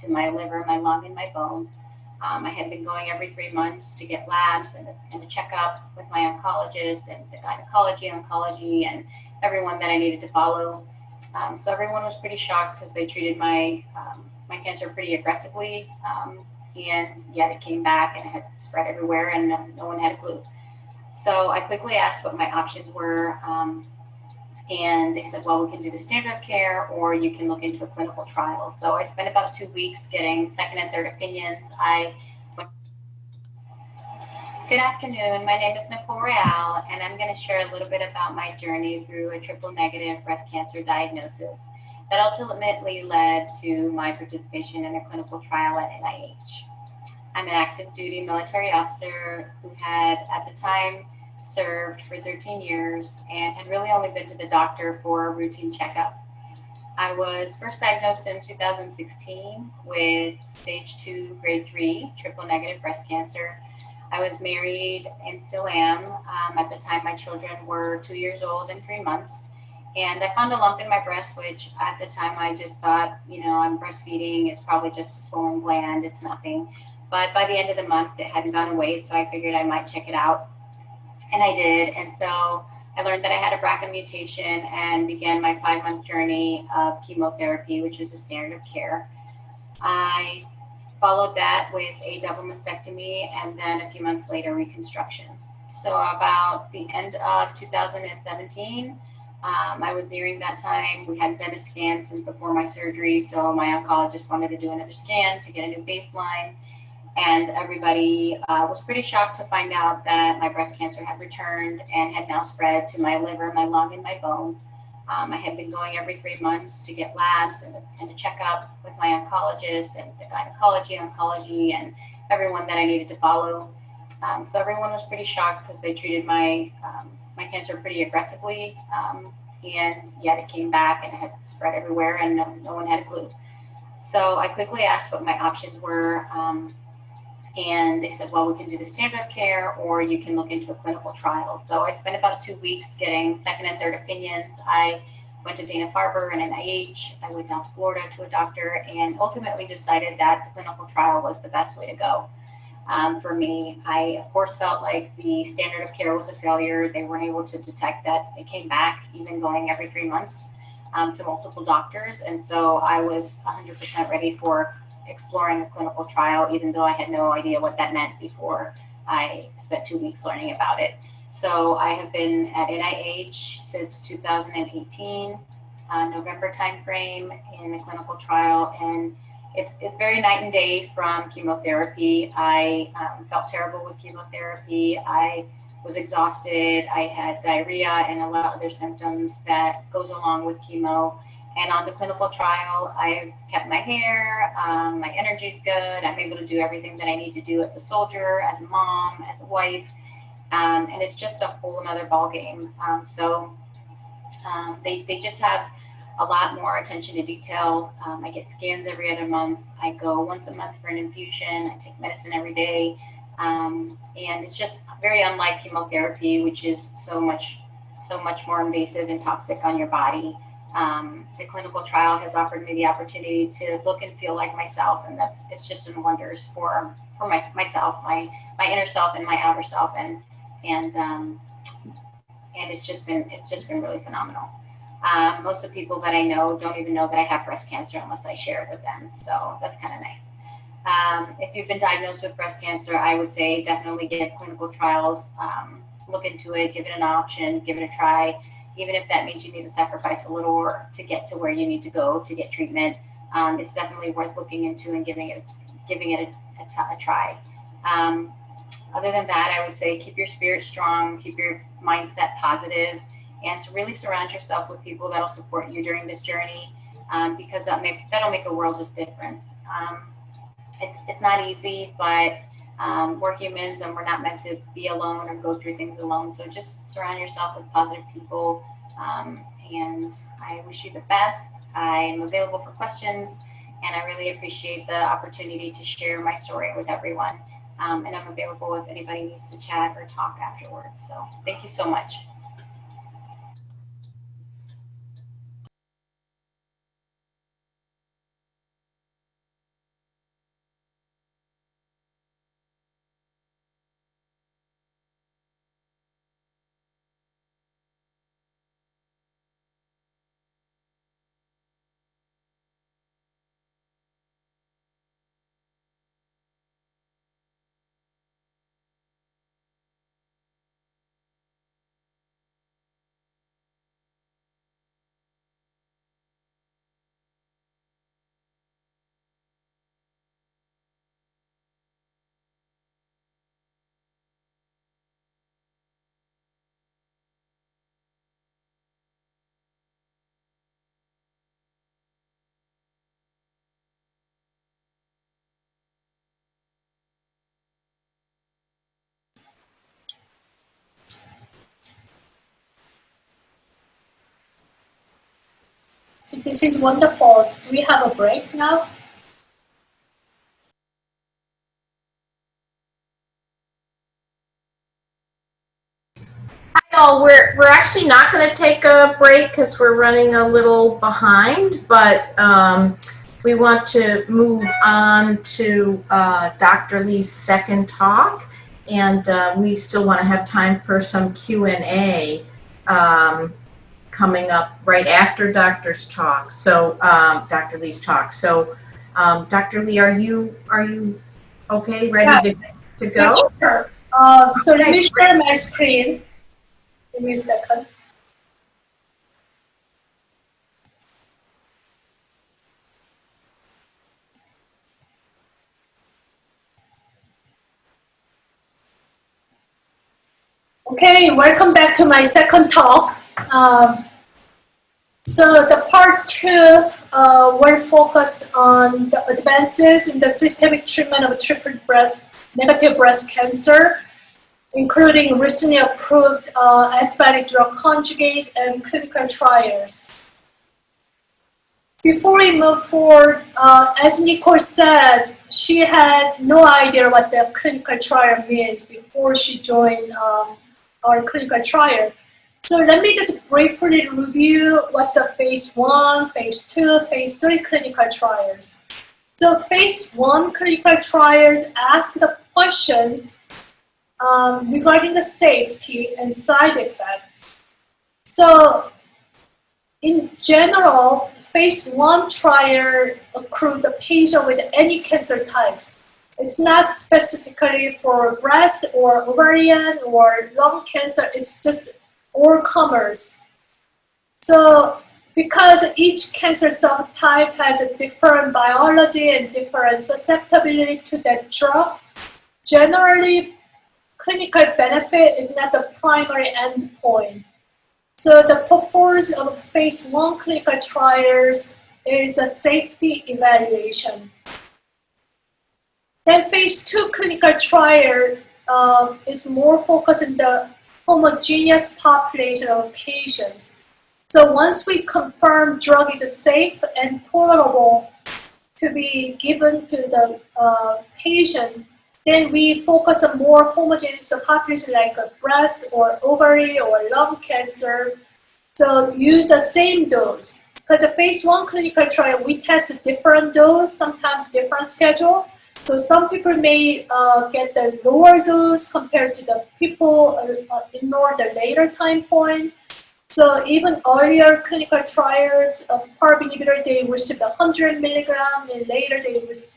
To my liver, my lung, and my bone. I had been going every 3 months to get labs and a checkup with my oncologist and the gynecology, oncology, and everyone that I needed to follow. So everyone was pretty shocked because they treated my cancer pretty aggressively, and yet it came back and it had spread everywhere, and no one had a clue. So I quickly asked what my options were, and they said, well, we can do the standard of care, or you can look into a clinical trial. So I spent about 2 weeks getting second and third opinions. Good afternoon, my name is Nicole Real, and I'm going to share a little bit about my journey through a triple negative breast cancer diagnosis that ultimately led to my participation in a clinical trial at NIH. I'm an active duty military officer who had, at the time, served for 13 years and had really only been to the doctor for a routine checkup. I was first diagnosed in 2016 with stage 2, grade 3, triple negative breast cancer. I was married and still am. At the time, my children were 2 years old and 3 months. And I found a lump in my breast, which at the time I just thought, you know, I'm breastfeeding. It's probably just a swollen gland. It's nothing. But by the end of the month, it hadn't gone away, so I figured I might check it out. And I did. And so I learned that I had a BRCA mutation and began my 5-month journey of chemotherapy, which is a standard of care. I followed that with a double mastectomy and then a few months later, reconstruction. So about the end of 2017, I was nearing that time. We hadn't done a scan since before my surgery, so my oncologist wanted to do another scan to get a new baseline. And everybody was pretty shocked to find out that my breast cancer had returned and had now spread to my liver, my lung, and my bone. I had been going every 3 months to get labs and a checkup with my oncologist and the gynecology, oncology, and everyone that I needed to follow. So everyone was pretty shocked because they treated my cancer pretty aggressively, and yet it came back and it had spread everywhere, and no one had a clue. So I quickly asked what my options were, and they said, well, we can do the standard of care, or you can look into a clinical trial. So I spent about 2 weeks getting second and third opinions. I went to Dana-Farber and NIH. I went down to Florida to a doctor and ultimately decided that the clinical trial was the best way to go. For me, I, of course, felt like the standard of care was a failure. They weren't able to detect that it came back, even going every 3 months to multiple doctors. And so I was 100% ready for exploring a clinical trial, even though I had no idea what that meant before I spent 2 weeks learning about it. So I have been at NIH since 2018, November timeframe, in a clinical trial, and it's very night and day from chemotherapy. I felt terrible with chemotherapy. I was exhausted. I had diarrhea and a lot of other symptoms that goes along with chemo. And on the clinical trial, I've kept my hair, my energy's good, I'm able to do everything that I need to do as a soldier, as a mom, as a wife, and it's just a whole nother ballgame. They just have a lot more attention to detail. I get scans every other month. I go once a month for an infusion. I take medicine every day. And it's just very unlike chemotherapy, which is so much more invasive and toxic on your body. The clinical trial has offered me the opportunity to look and feel like myself, and it's just done wonders for myself, my inner self and my outer self, and it's just been really phenomenal. Most of the people that I know don't even know that I have breast cancer unless I share it with them, so that's kind of nice. If you've been diagnosed with breast cancer, I would say definitely get clinical trials, look into it, give it an option, give it a try. Even if that means you need to sacrifice a little to get to where you need to go to get treatment, it's definitely worth looking into and giving it a try. Other than that, I would say keep your spirit strong, keep your mindset positive, and to really surround yourself with people that'll support you during this journey, because that'll make a world of difference. It's not easy, but we're humans and we're not meant to be alone or go through things alone. So just surround yourself with positive people, and I wish you the best. I'm available for questions, and I really appreciate the opportunity to share my story with everyone. And I'm available if anybody needs to chat or talk afterwards. So thank you so much. So this is wonderful. Do we have a break now? Hi all, we're actually not going to take a break because we're running a little behind, but we want to move on to Dr. Lee's second talk, and we still want to have time for some Q&A coming up right after Dr. Lee's talk. So, Dr. Lee, are you okay, ready to go? Yeah, sure. So let me share my screen. Give me a second. Okay, welcome back to my second talk. So the part two, we're focused on the advances in the systemic treatment of triple-negative breast cancer, including recently approved antibiotic drug conjugate and clinical trials. Before we move forward, as Nicole said, she had no idea what the clinical trial means before she joined our clinical trial. So let me just briefly review what's the phase 1, phase 2, phase 3 clinical trials. So phase 1 clinical trials ask the questions regarding the safety and side effects. So in general, phase 1 trial accrued the patient with any cancer types. It's not specifically for breast or ovarian or lung cancer, it's just all comers. So because each cancer subtype has a different biology and different susceptibility to that drug, generally clinical benefit is not the primary endpoint. So the purpose of phase 1 clinical trials is a safety evaluation. Then phase 2 clinical trial is more focused on the homogeneous population of patients. So once we confirm drug is safe and tolerable to be given to the patient, then we focus on more homogeneous population like a breast or ovary or lung cancer. So use the same dose. Because a phase 1 clinical trial, we test a different dose, sometimes different schedule. So some people may get the lower dose compared to the people ignore the later time point. So even earlier clinical trials of PARP inhibitor, they received 100 milligram, and later they received,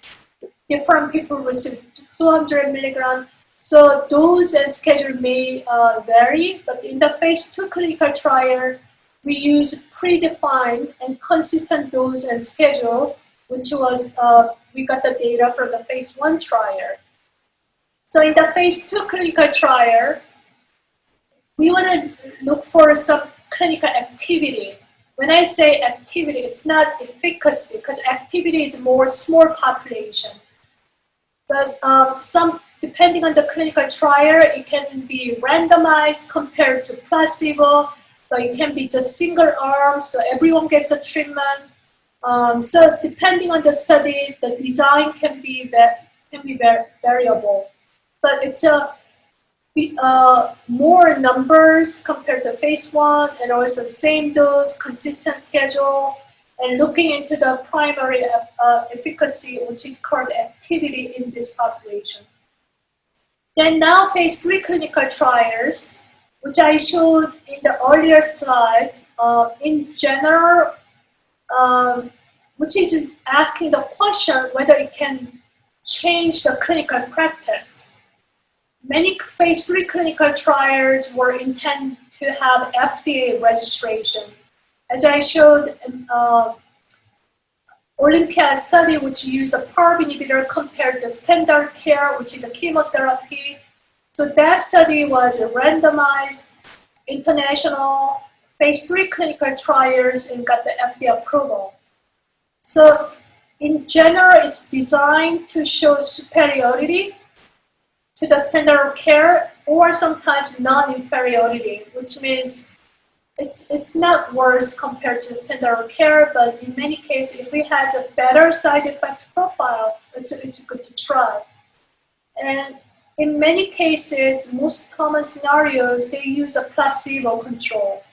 different people received 200 milligram. So dose and schedule may vary, but in the phase 2 clinical trial, we use predefined and consistent dose and schedule, which was, we got the data from the phase 1 trial. So in the phase 2 clinical trial, we want to look for some clinical activity. When I say activity, it's not efficacy, because activity is more small population. But depending on the clinical trial, it can be randomized compared to placebo, so it can be just single arm, so everyone gets a treatment. So depending on the study, the design can be variable, but it's more numbers compared to phase 1, and also the same dose, consistent schedule, and looking into the primary efficacy, which is called activity in this population. Then now phase 3 clinical trials, which I showed in the earlier slides, in general, which is asking the question whether it can change the clinical practice. Many phase 3 clinical trials were intended to have FDA registration. As I showed in OlympiAD study, which used a PARP inhibitor compared to standard care, which is a chemotherapy. So that study was a randomized, international, phase 3 clinical trials and got the FDA approval. So in general, it's designed to show superiority to the standard of care, or sometimes non-inferiority, which means it's not worse compared to standard of care, but in many cases, if it has a better side effects profile, it's good to try. And in many cases, most common scenarios, they use a placebo control.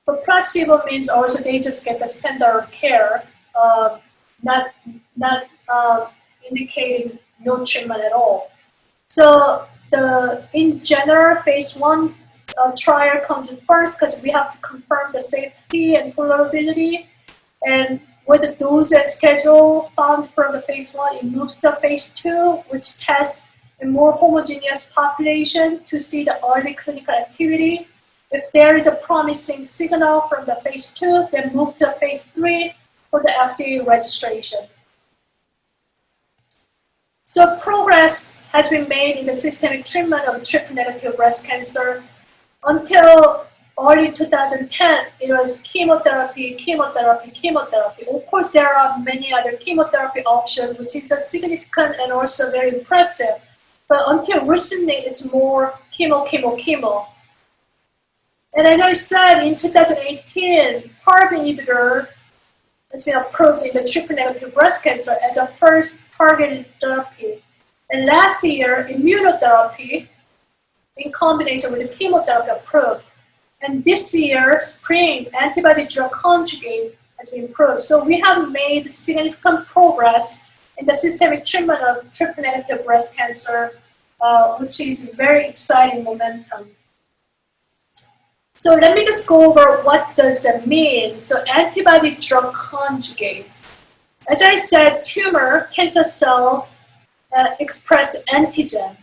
But placebo means also they just get the standard of care, not indicating no treatment at all. So in general, phase 1 trial comes in first because we have to confirm the safety and tolerability. And with the dose and schedule found from the phase 1, it moves to phase 2, which tests a more homogeneous population to see the early clinical activity. If there is a promising signal from the phase 2, then move to phase 3 for the FDA registration. So progress has been made in the systemic treatment of triple-negative breast cancer. Until early 2010, it was chemotherapy, chemotherapy, chemotherapy. Of course, there are many other chemotherapy options, which is significant and also very impressive. But until recently, it's more chemo, chemo, chemo. And as I said, in 2018, PARP inhibitor has been approved in the triple-negative breast cancer as a first targeted therapy. And last year, immunotherapy in combination with the chemotherapy approved. And this year, spring, antibody-drug conjugate has been approved. So we have made significant progress in the systemic treatment of triple-negative breast cancer, which is very exciting momentum. So let me just go over what does that mean. So antibody-drug conjugates. As I said, cancer cells express antigen.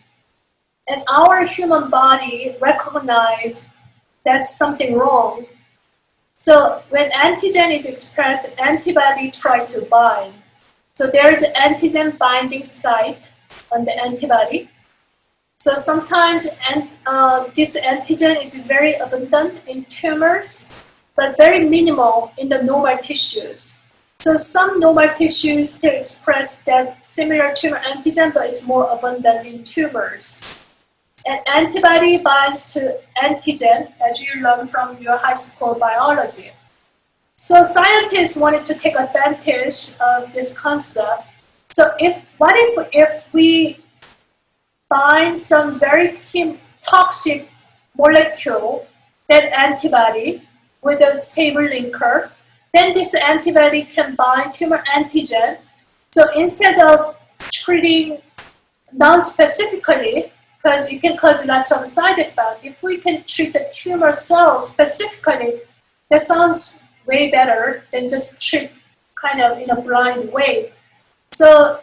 And our human body recognizes that's something wrong. So when antigen is expressed, antibody tries to bind. So there's an antigen binding site on the antibody. So sometimes this antigen is very abundant in tumors, but very minimal in the normal tissues. So some normal tissues still express that similar tumor antigen, but it's more abundant in tumors. And antibody binds to antigen, as you learned from your high school biology. So scientists wanted to take advantage of this concept. So what if we bind some very toxic molecule, that antibody, with a stable linker, then this antibody can bind tumor antigen. So instead of treating non-specifically, because it can cause lots of side effects, if we can treat the tumor cells specifically, that sounds way better than just treat kind of in a blind way. So,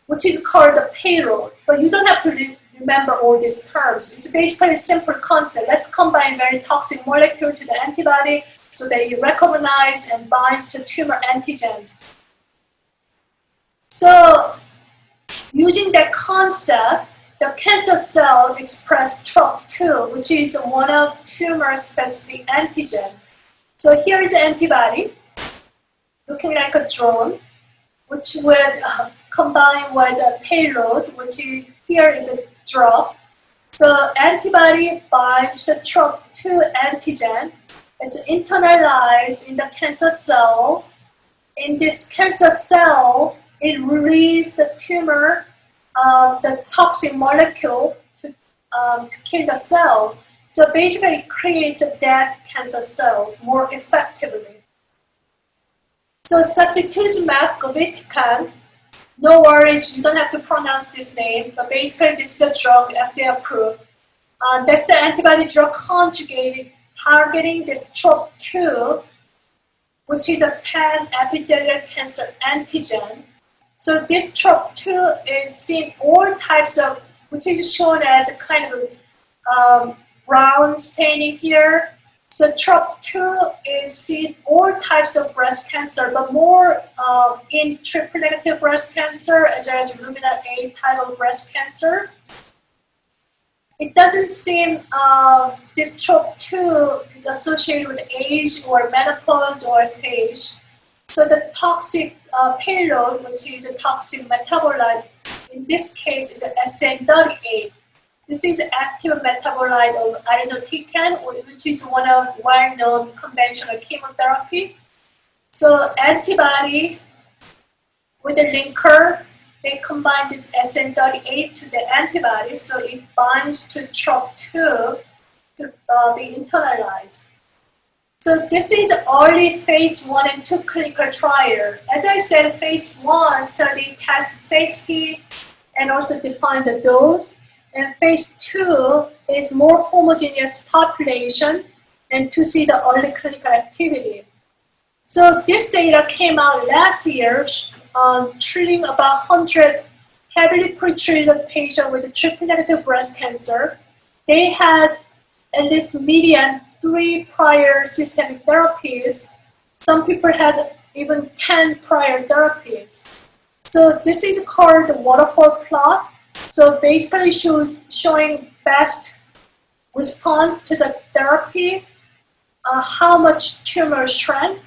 which is called the payload, but you don't have to remember all these terms. It's basically a simple concept. Let's combine very toxic molecule to the antibody so that you recognize and binds to tumor antigens. So using that concept, the cancer cell express TROP2, which is one of tumor-specific antigen. So here is the antibody, looking like a drone, which would combine with a payload, which here is a drug. So antibody binds the TROP2 antigen. It's internalized in the cancer cells. In this cancer cell, it releases the tumor, the toxic molecule to kill the cell. So basically, it creates dead cancer cells more effectively. So sacituzumab govitecan, no worries, you don't have to pronounce this name, but basically this is a drug FDA approved. That's the antibody drug conjugate targeting this TROP2, which is a pan-epithelial cancer antigen. So this TROP2 is seen all types of, which is shown as a kind of brown staining here. So TROP2 is seen all types of breast cancer, but more in triple-negative breast cancer as well as Illumina-A type of breast cancer. It doesn't seem this TROP2 is associated with age or menopause or stage. So the toxic payload, which is a toxic metabolite, in this case is an SN38. This is active metabolite of irinotecan, which is one of well-known conventional chemotherapy. So antibody with a linker, they combine this SN38 to the antibody, so it binds to TROP2 to be internalized. So this is early phase 1 and 2 clinical trial. As I said, phase 1 study tests safety and also define the dose. And phase 2 is more homogeneous population and to see the early clinical activity. So this data came out last year, treating about 100 heavily pretreated patients with triple-negative breast cancer. They had at least median 3 prior systemic therapies. Some people had even 10 prior therapies. So this is called the waterfall plot. So basically showing best response to the therapy, how much tumor shrank.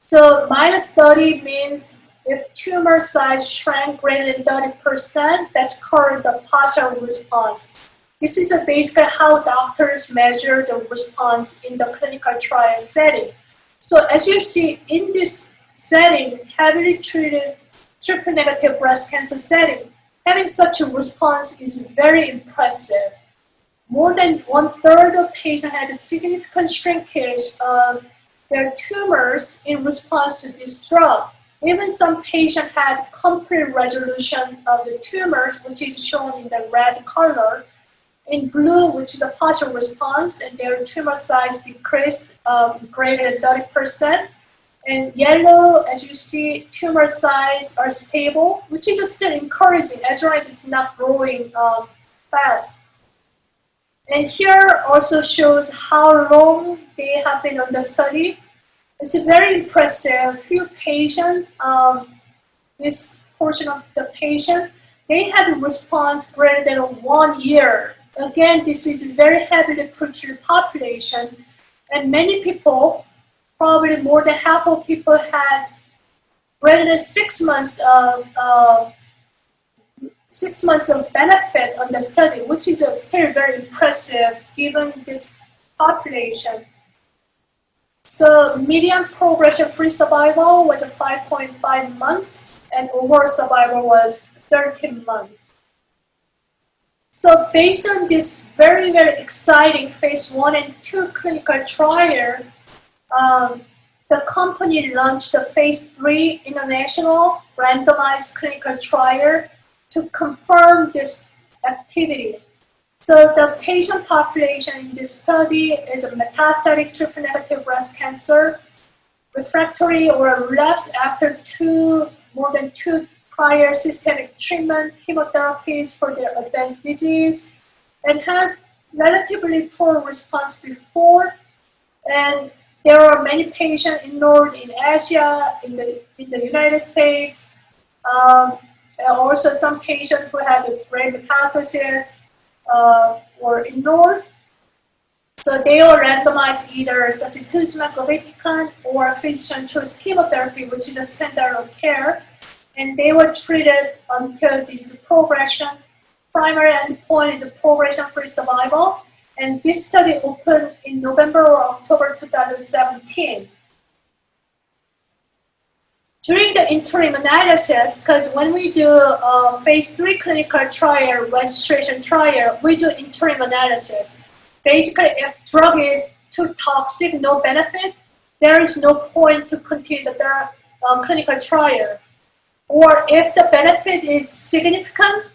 So minus 30 means if tumor size shrank greater than 30%, that's called the partial response. This is basically how doctors measure the response in the clinical trial setting. So as you see in this setting, heavily treated triple-negative breast cancer setting, having such a response is very impressive. More than 1/3 of patients had a significant shrinkage of their tumors in response to this drug. Even some patients had complete resolution of the tumors, which is shown in the red color. In blue, which is a partial response, and their tumor size decreased greater than 30%. In yellow, as you see, tumor size are stable, which is still encouraging as long as it's not growing fast. And here also shows how long they have been on the study. It's very impressive. Few patients, this portion of the patient, they had a response greater than 1 year. Again, this is a very heavily pretreated population, and many people, probably more than half of people, had greater than 6 months of benefit on the study, which is still very impressive given this population. So median progression-free survival was 5.5 months, and overall survival was 13 months. So based on this very, very exciting phase 1 and 2 clinical trial, the company launched a phase 3 international randomized clinical trial to confirm this activity. So the patient population in this study is a metastatic triple-negative breast cancer, refractory or relapsed after more than two prior systemic treatment, chemotherapies for their advanced disease, and had relatively poor response before. And there are many patients enrolled in Asia, in the United States, and also some patients who had brain metastasis were enrolled. So they were randomized either sacituzumab govitecan or physician choice chemotherapy, which is a standard of care, and they were treated until disease progression. Primary endpoint is a progression-free survival, and this study opened in November or October 2017. During the interim analysis, because when we do a phase 3 clinical trial, registration trial, we do interim analysis. Basically, if drug is too toxic, no benefit, there is no point to continue the clinical trial. Or if the benefit is significant,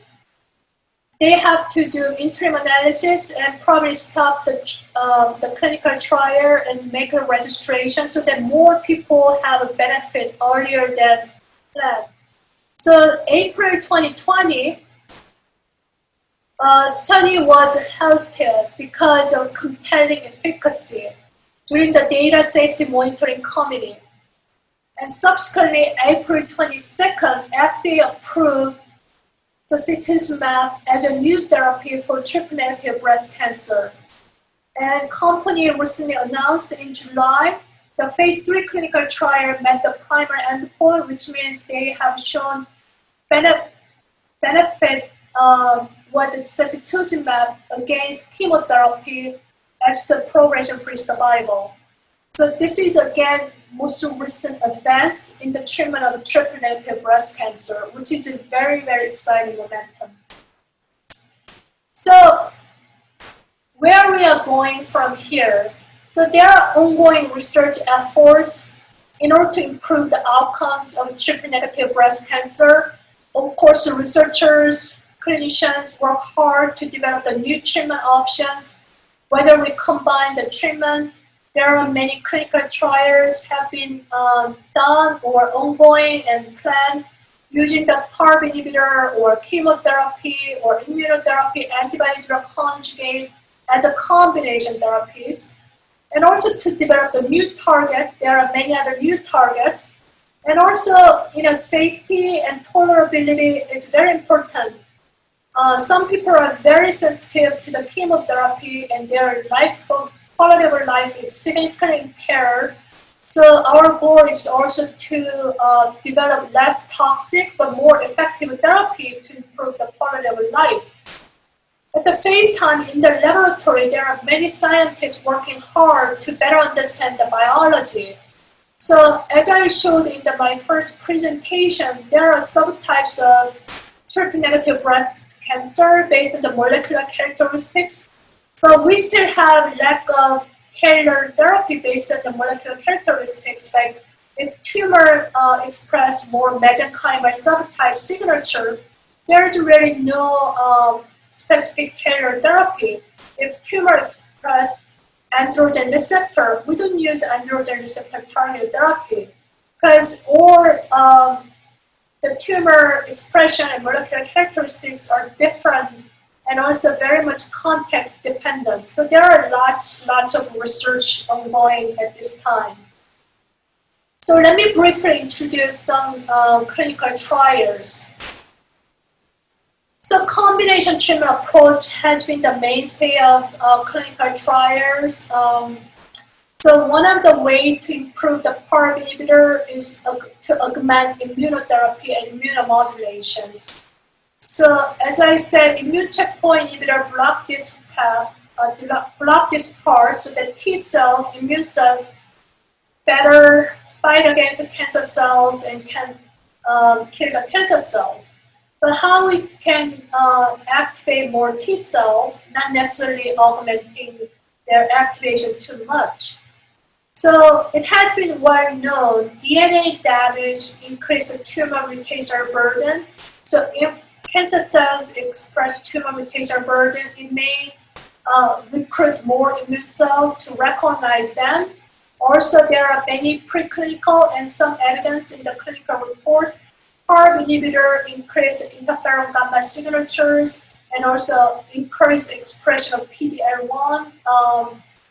they have to do interim analysis and probably stop the clinical trial and make a registration so that more people have a benefit earlier than planned. So April 2020, study was halted because of compelling efficacy during the Data Safety Monitoring Committee. And subsequently, April 22nd, FDA approved sacituzumab as a new therapy for triple-negative breast cancer. And company recently announced in July the phase 3 clinical trial met the primary endpoint, which means they have shown benefit with sacituzumab against chemotherapy as the progression-free survival. So this is again most recent advance in the treatment of triple-negative breast cancer, which is a very, very exciting momentum. So where we are going from here? So there are ongoing research efforts in order to improve the outcomes of triple-negative breast cancer. Of course, the researchers, clinicians work hard to develop the new treatment options. Whether we combine the treatment, there are many clinical trials have been done or ongoing and planned using the PARP inhibitor or chemotherapy or immunotherapy, antibody-drug conjugate as a combination therapies. And also to develop the new targets. There are many other new targets. And also, safety and tolerability is very important. Some people are very sensitive to the chemotherapy and their quality of life is significantly impaired. So our goal is also to develop less toxic but more effective therapy to improve the quality of life. At the same time, in the laboratory, there are many scientists working hard to better understand the biology. So as I showed in my first presentation, there are subtypes of triple-negative breast cancer based on the molecular characteristics. But we still have lack of tailored therapy based on the molecular characteristics. Like if tumor express more mesenchymal subtype signature, there is really no specific tailored therapy. If tumor express androgen receptor, we don't use androgen receptor targeted therapy because the tumor expression and molecular characteristics are different and also very much context dependent. So there are lots of research ongoing at this time. So let me briefly introduce some clinical trials. So combination treatment approach has been the mainstay of clinical trials. So one of the ways to improve the PARP inhibitor is to augment immunotherapy and immunomodulations. So as I said, immune checkpoint inhibitor block this part so that T cells, immune cells, better fight against the cancer cells and can kill the cancer cells. But how we can activate more T cells, not necessarily augmenting their activation too much. So it has been well known, DNA damage increases the tumor mutational burden. So if cancer cells express tumor mutational burden, it may recruit more immune cells to recognize them. Also, there are many preclinical and some evidence in the clinical report. PARP inhibitor increase interferon gamma signatures and also increase the expression of PD-L1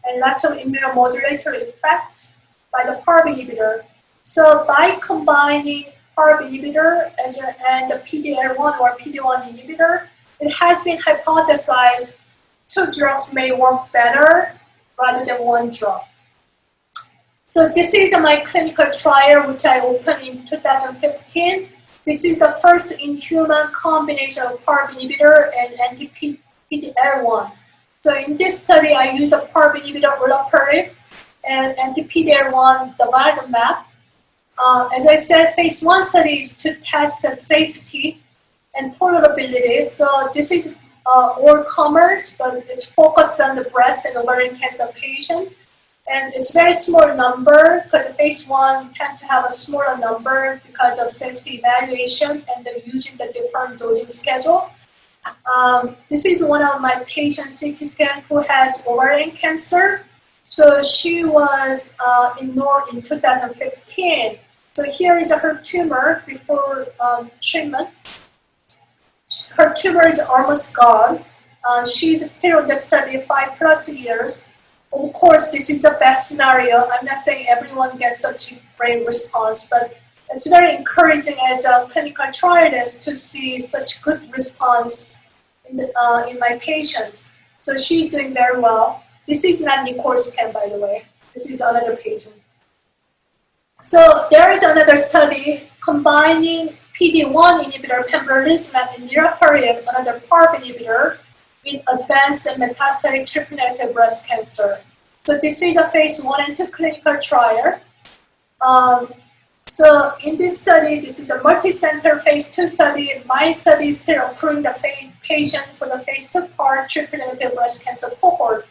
and lots of immunomodulatory effects by the PARP inhibitor. So by combining PARP inhibitor and the PD-L1 or PD-1 inhibitor, it has been hypothesized 2 drugs may work better rather than 1 drug. So this is my clinical trial which I opened in 2015. This is the first in-human combination of PARP inhibitor and anti-PD-L1. So in this study, I used the PARP inhibitor olaparib and anti-PD-L1 durvalumab. As I said, phase 1 study is to test the safety and tolerability. So this is all comers, but it's focused on the breast and ovarian cancer patients. And it's very small number because phase 1 tend to have a smaller number because of safety evaluation and then using the different dosing schedule. This is one of my patients, CT scan, who has ovarian cancer. So she was enrolled in 2015. So here is her tumor before treatment. Her tumor is almost gone. She's still in the study 5+ years. Of course, this is the best scenario. I'm not saying everyone gets such a great response, but it's very encouraging as a clinical trialist to see such good response in my patients. So she's doing very well. This is not Nicole scan, by the way. This is another patient. So there is another study combining PD-1 inhibitor pembrolizumab and niraparib, another PARP inhibitor, in advanced and metastatic triple-negative breast cancer. So this is a phase 1 and 2 clinical trial. So in this study, this is a multi-center phase 2 study. My study is still accruing the patient for the phase 2 part triple-negative breast cancer cohort.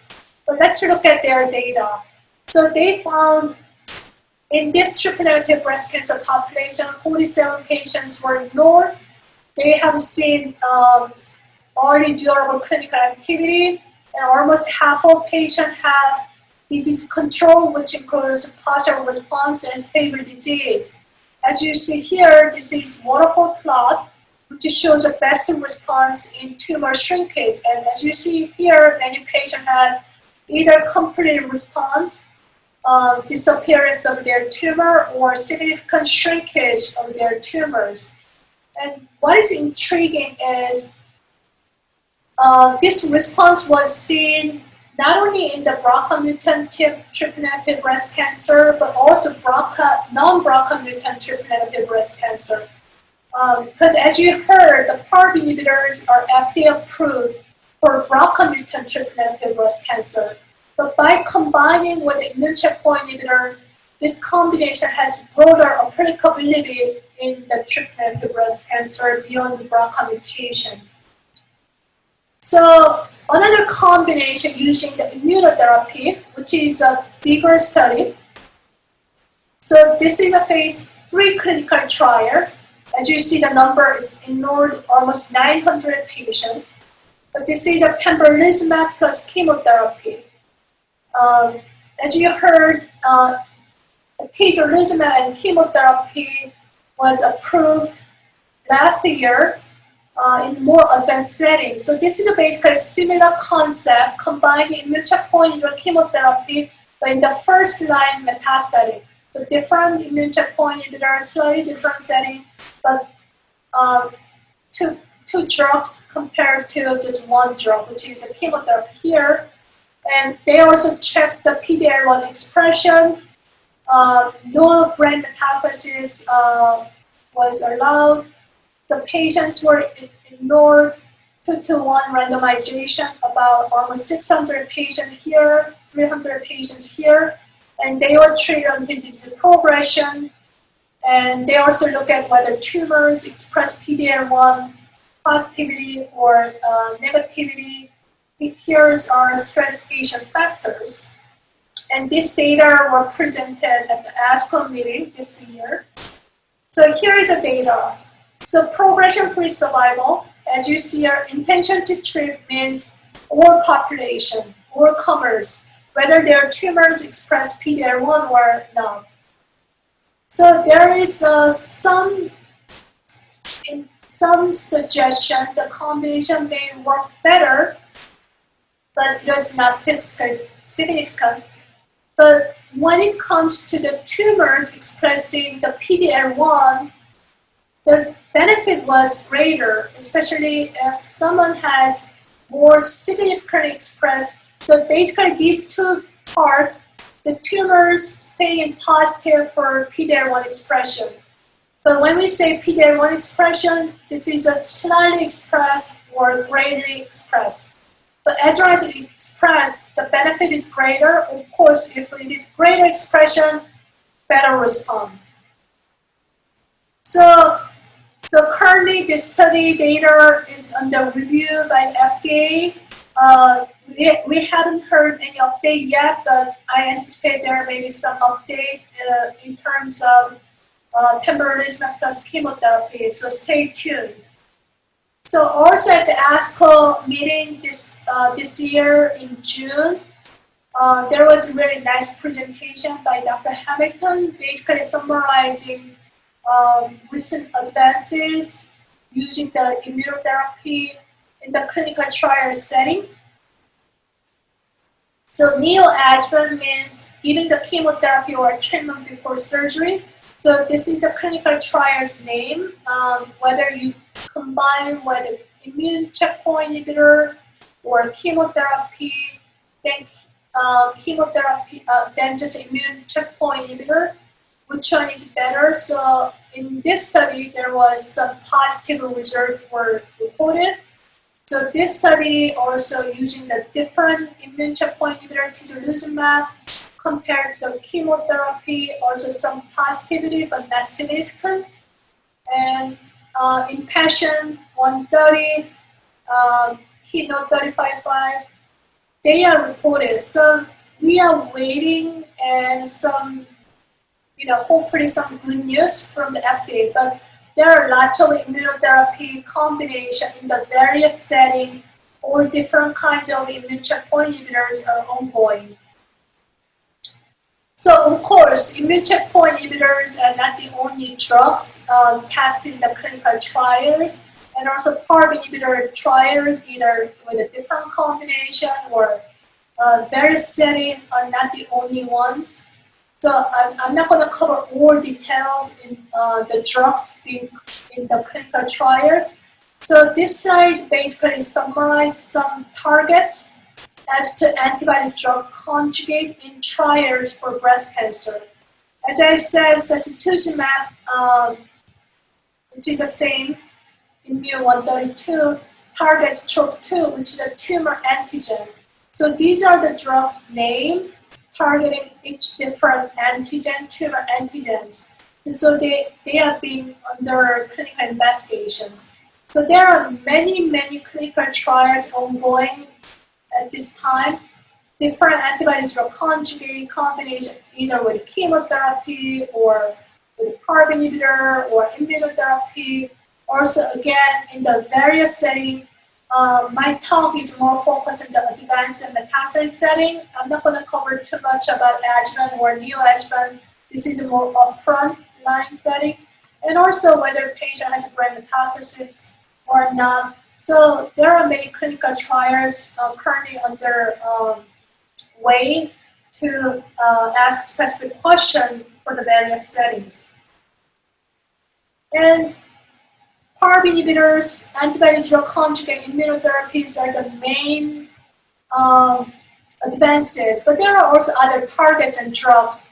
But let's look at their data. So they found in this triple-negative breast cancer population, 47 patients were ignored. They have seen already durable clinical activity, and almost half of patients have disease control, which includes partial response and stable disease. As you see here, this is waterfall plot, which shows a best response in tumor shrinkage. And as you see here, many patients had either complete response, disappearance of their tumor, or significant shrinkage of their tumors. And what is intriguing is this response was seen not only in the BRCA mutant triple-negative breast cancer, but also non-BRCA mutant triple-negative breast cancer. Because as you heard, the PARP inhibitors are FDA approved for BRCA mutant triple-negative breast cancer. But by combining with the immune checkpoint inhibitor, this combination has broader applicability in the triple-negative breast cancer beyond the BRCA mutation. So another combination using the immunotherapy, which is a bigger study. So this is a phase 3 clinical trial. As you see, the number is enrolled almost 900 patients. But this is a pembrolizumab plus chemotherapy. As you heard, atezolizumab and chemotherapy was approved last year in more advanced settings. So this is basically a similar concept, combining immune checkpoint inhibitor chemotherapy, but in the first line metastatic. So different immune checkpoint inhibitors, slightly different setting, but two drugs compared to just one drug, which is a chemotherapy here. And they also checked the PD-L1 expression. No brain metastasis was allowed. The patients were ignored 2-to-1 randomization, about almost 600 patients here, 300 patients here, and they were treated until disease progression. And they also look at whether tumors express PD-L1 positivity or negativity. Here are stratification factors. And this data were presented at the ASCO meeting this year. So here is the data. So progression-free survival, as you see here, intention to treat means all population, all comers, whether their tumors express PD-L1 or not. So there is some suggestion the combination may work better, but it's not statistically significant. But when it comes to the tumors expressing the PD-L1, the benefit was greater, especially if someone has more significantly expressed. So basically these two parts, the tumors stay positive for PD-L1 expression. But when we say PD-L1 expression, this is a slightly expressed or greatly expressed. But as long as it's expressed, the benefit is greater. Of course, if it is greater expression, better response. So currently, this study data is under review by FDA. We haven't heard any update yet, but I anticipate there may be some update in terms of pembrolizumab plus chemotherapy, so stay tuned. So also at the ASCO meeting this year in June, there was a really nice presentation by Dr. Hamilton, basically summarizing recent advances using the immunotherapy in the clinical trial setting. So neoadjuvant means giving the chemotherapy or treatment before surgery. So this is the clinical trial's name, whether you combine with an immune checkpoint inhibitor or chemotherapy, then then just immune checkpoint inhibitor. which one is better. So in this study, there was some positive results were reported. So this study also using the different immune checkpoint inhibitor tislelizumab compared to the chemotherapy, also some positivity but not significant. And IMpassion 130, keynote 35.5, they are reported. So we are waiting and some, hopefully some good news from the FDA. But there are lots of immunotherapy combination in the various settings, or different kinds of immune checkpoint inhibitors are ongoing. So of course, immune checkpoint inhibitors are not the only drugs tested in the clinical trials, and also PARP inhibitor trials, either with a different combination or various settings, are not the only ones. So I'm not going to cover all details in the drugs in the clinical trials. So this slide basically summarizes some targets as to antibody drug conjugate in trials for breast cancer. As I said, sacituzumab, which is the same, immune 132, targets TROP2, which is a tumor antigen. So these are the drugs named targeting each different antigen, tumor antigens. And so they have been under clinical investigations. So there are many clinical trials ongoing at this time. Different antibody drug conjugate combination, either with chemotherapy or with PARP inhibitor or immunotherapy. Also, again, in the various settings. My talk is more focused on the advanced and metastasis setting. I'm not going to cover too much about adjuvant or neoadjuvant. This is a more upfront line setting. And also whether patient has brain metastasis or not. So there are many clinical trials currently under way to ask specific questions for the various settings. And PARP inhibitors, antibody drug conjugate immunotherapies are the main advances, but there are also other targets and drugs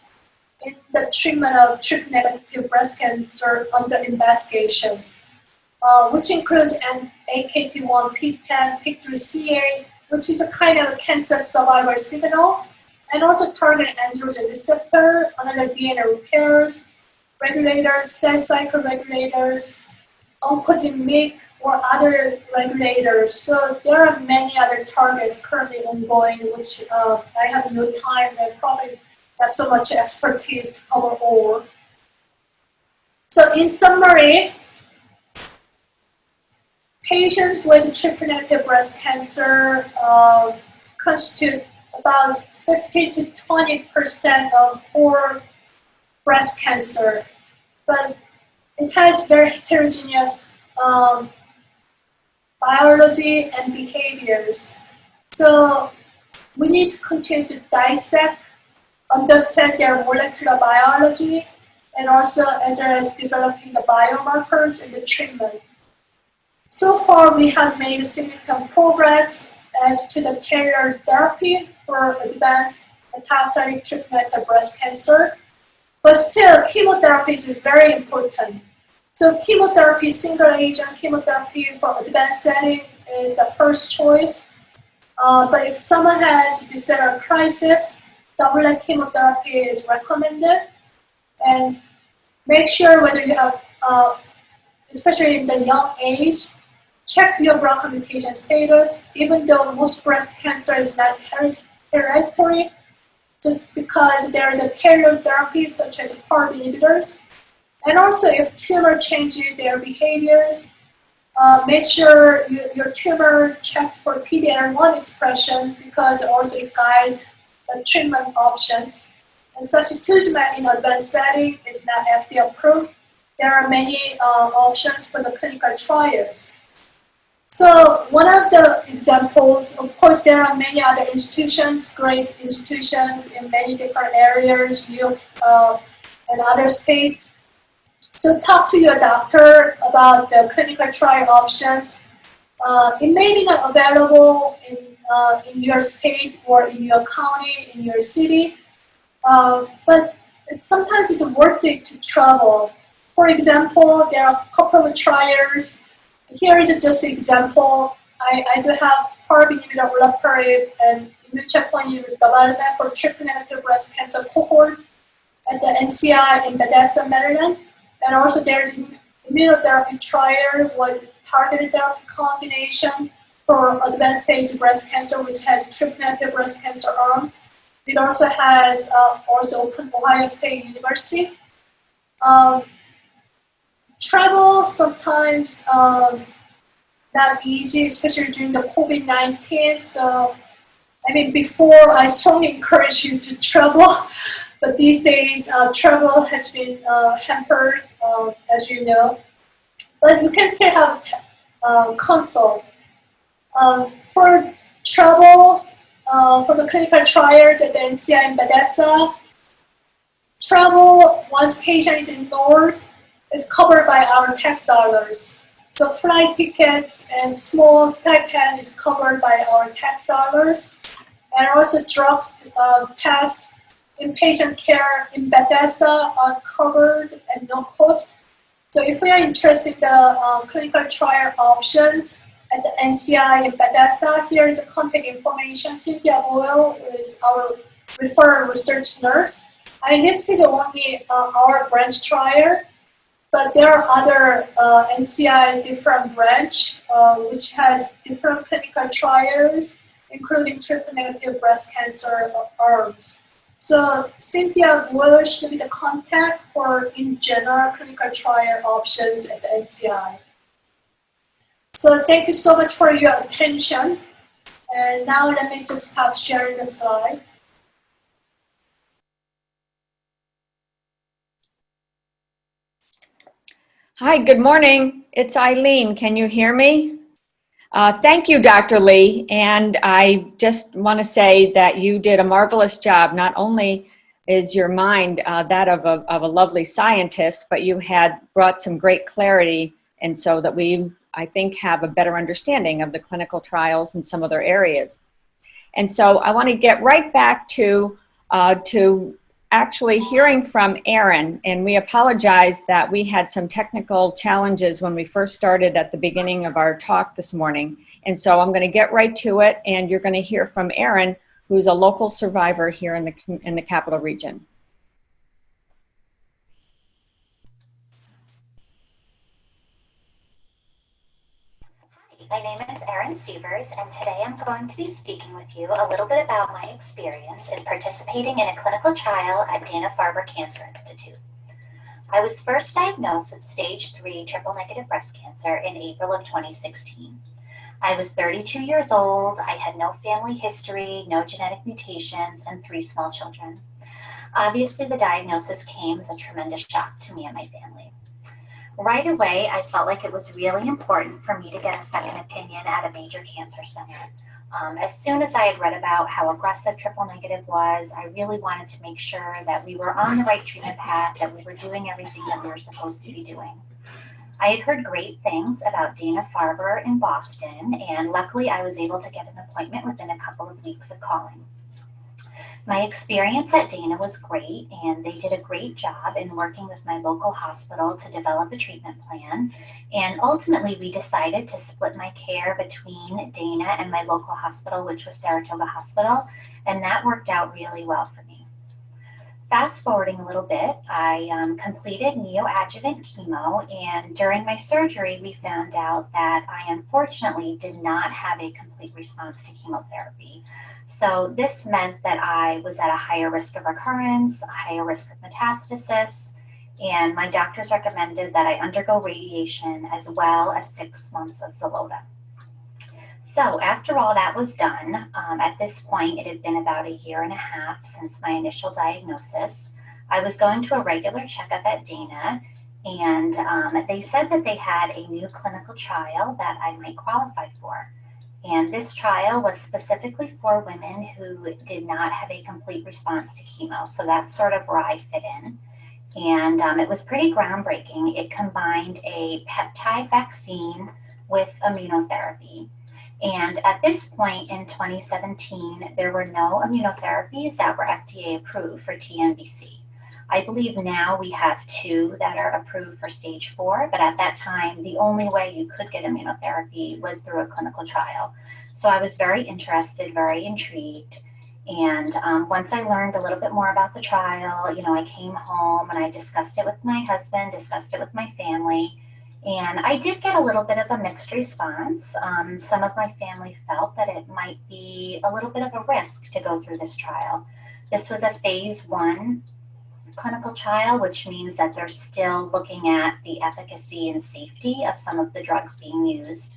in the treatment of triple-negative breast cancer under investigations, which includes an AKT1, PTEN, PIK3CA, which is a kind of cancer survivor signal, and also targeting androgen receptor, another DNA repairs, regulators, cell cycle regulators, oncogene or other regulators. So there are many other targets currently ongoing, which I have no time and probably not so much expertise to cover all. So in summary, patients with triple-negative breast cancer constitute about 50 to 20% of all breast cancer, but it has very heterogeneous biology and behaviors. So we need to continue to dissect, understand their molecular biology, and also as well as developing the biomarkers in the treatment. So far, we have made significant progress as to the carrier therapy for advanced metastatic triple-negative breast cancer. But still, chemotherapy is very important. So chemotherapy, single agent chemotherapy for advanced setting is the first choice. But if someone has visceral crisis, doublet chemotherapy is recommended. And make sure whether you have, especially in the young age, check your BRCA mutation status, even though most breast cancer is not hereditary, just because there is a carrier therapy such as PARP inhibitors. And also if tumor changes their behaviors, make sure your tumor checked for PD-L1 expression, because also it guides the treatment options. And sacituzumab in advanced setting is not FDA approved. There are many options for the clinical trials. So one of the examples, of course, there are many other institutions, great institutions in many different areas, New York and other states. So talk to your doctor about the clinical trial options. It may be not available in your state or in your county, in your city, but sometimes it's worth it to travel. For example, there are a couple of trials. Here is just an example. I do have PARP inhibitor olaparib and immune checkpoint inhibitor development for triple-negative breast cancer cohort at the NCI in Bethesda, Maryland. And also there's immunotherapy trial with targeted therapy combination for advanced stage breast cancer, which has triple-negative breast cancer arm. It also has also Ohio State University. Travel sometimes not easy, especially during the COVID-19. So, I mean, before I strongly encourage you to travel, but these days travel has been hampered, as you know. But you can still have consult. For travel, for the clinical trials at the NCI in Bethesda, travel once patient is enrolled is covered by our tax dollars. So flight tickets and small stipend is covered by our tax dollars. And also drugs, tests, inpatient care in Bethesda are covered at no cost. So if we are interested in the clinical trial options at the NCI in Bethesda, here is the contact information. Cynthia Boyle is our referral research nurse. I listed only our branch trial, but there are other NCI different branch which has different clinical trials, including triple-negative breast cancer arms. So Cynthia Boyle should be the contact for in general clinical trial options at the NCI. So thank you so much for your attention. And now let me just stop sharing the slide. Hi, good morning. It's Eileen. Can you hear me? Thank you, Dr. Lee. And I just want to say that you did a marvelous job. Not only is your mind that of a lovely scientist, but you had brought some great clarity, and so that we, I think, have a better understanding of the clinical trials in some other areas. And so I want to get right back to actually hearing from Erin, and we apologize that we had some technical challenges when we first started at the beginning of our talk this morning. And so I'm going to get right to it, and you're going to hear from Erin, who's a local survivor here in the Capital Region. My name is Erin Sievers, and today I'm going to be speaking with you a little bit about my experience in participating in a clinical trial at Dana-Farber Cancer Institute. I was first diagnosed with stage 3 triple-negative breast cancer in April of 2016. I was 32 years old, I had no family history, no genetic mutations, and 3 small children. Obviously, the diagnosis came as a tremendous shock to me and my family. Right away, I felt like it was really important for me to get a second opinion at a major cancer center. As soon as I had read about how aggressive triple negative was, I really wanted to make sure that we were on the right treatment path, that we were doing everything that we were supposed to be doing. I had heard great things about Dana-Farber in Boston, and luckily I was able to get an appointment within a couple of weeks of calling. My experience at Dana was great, and they did a great job in working with my local hospital to develop a treatment plan. And ultimately, we decided to split my care between Dana and my local hospital, which was Saratoga Hospital, and that worked out really well for me. Fast forwarding a little bit, I completed neoadjuvant chemo, and during my surgery, we found out that I unfortunately did not have a complete response to chemotherapy. So this meant that I was at a higher risk of recurrence, a higher risk of metastasis, and my doctors recommended that I undergo radiation as well as 6 months of Xeloda. So after all that was done, at this point it had been about 1.5 years since my initial diagnosis. I was going to a regular checkup at Dana, and they said that they had a new clinical trial that I might qualify for. And this trial was specifically for women who did not have a complete response to chemo. So that's sort of where I fit in. And it was pretty groundbreaking. It combined a peptide vaccine with immunotherapy. And at this point in 2017, there were no immunotherapies that were FDA approved for TNBC. I believe now we have 2 that are approved for stage 4, but at that time, the only way you could get immunotherapy was through a clinical trial. So I was very interested, very intrigued. And once I learned a little bit more about the trial, I came home and I discussed it with my husband, discussed it with my family. And I did get a little bit of a mixed response. Some of my family felt that it might be a little bit of a risk to go through this trial. This was a phase 1 clinical trial, which means that they're still looking at the efficacy and safety of some of the drugs being used.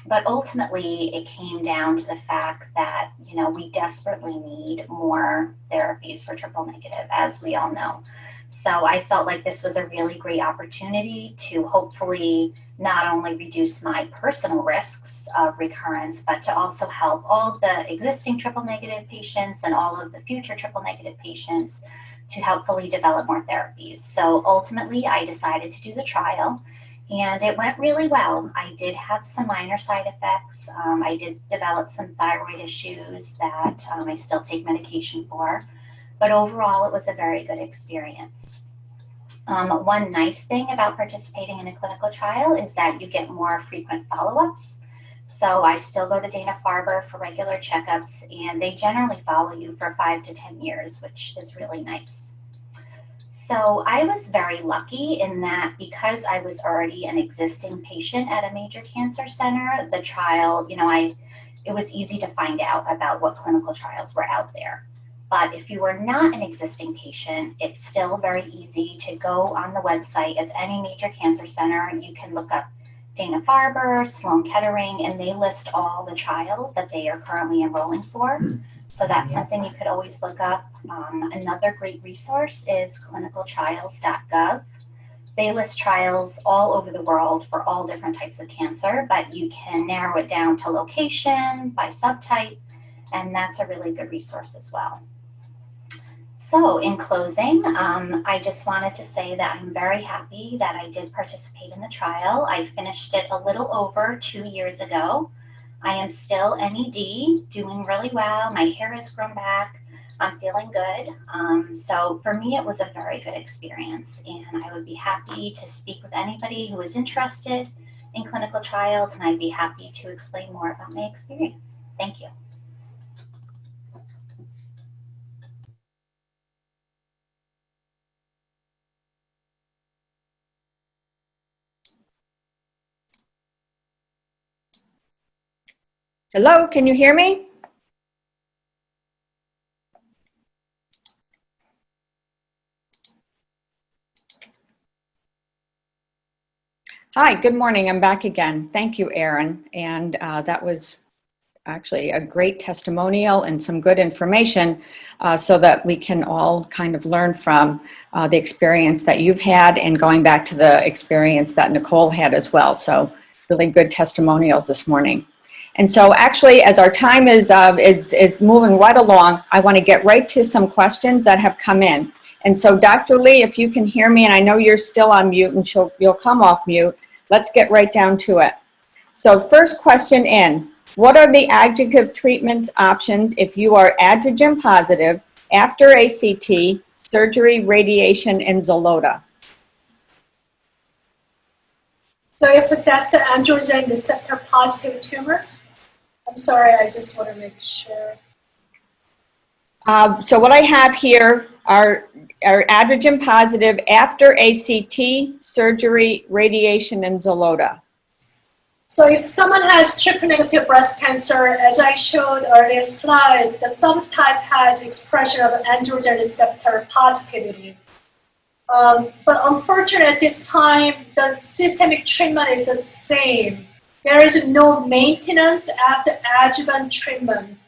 But ultimately, it came down to the fact that, we desperately need more therapies for triple negative, as we all know. So I felt like this was a really great opportunity to hopefully not only reduce my personal risks of recurrence, but to also help all of the existing triple negative patients and all of the future triple negative patients to helpfully develop more therapies. So ultimately, I decided to do the trial. And it went really well. I did have some minor side effects. I did develop some thyroid issues that I still take medication for. But overall, it was a very good experience. One nice thing about participating in a clinical trial is that you get more frequent follow-ups. So I still go to Dana-Farber for regular checkups, and they generally follow you for 5 to 10 years, which is really nice. So I was very lucky in that because I was already an existing patient at a major cancer center, the trial, it was easy to find out about what clinical trials were out there. But if you were not an existing patient, it's still very easy to go on the website of any major cancer center. You can look up Dana-Farber, Sloan Kettering, and they list all the trials that they are currently enrolling for. So that's something you could always look up. Another great resource is clinicaltrials.gov. They list trials all over the world for all different types of cancer, but you can narrow it down to location, by subtype, and that's a really good resource as well. So in closing, I just wanted to say that I'm very happy that I did participate in the trial. I finished it a little over 2 years ago. I am still NED, doing really well. My hair has grown back. I'm feeling good. So for me, it was a very good experience, and I would be happy to speak with anybody who is interested in clinical trials, and I'd be happy to explain more about my experience. Thank you. Hello, can you hear me? Hi, good morning. I'm back again. Thank you, Erin. And that was actually a great testimonial and some good information so that we can all kind of learn from the experience that you've had and going back to the experience that Nicole had as well. So really good testimonials this morning. And so actually, as our time is moving right along, I want to get right to some questions that have come in. And so Dr. Lee, if you can hear me, and I know you're still on mute and you'll come off mute, let's get right down to it. So first question in, what are the adjuvant treatment options if you are androgen positive after ACT, surgery, radiation, and Xeloda? So if that's the androgen receptor positive tumors? I'm sorry, I just want to make sure. So what I have here are androgen positive after ACT, surgery, radiation, and Xeloda. So if someone has triple negative breast cancer, as I showed earlier slide, the subtype has expression of androgen receptor positivity. But unfortunately at this time, the systemic treatment is the same. There is no maintenance after adjuvant treatment.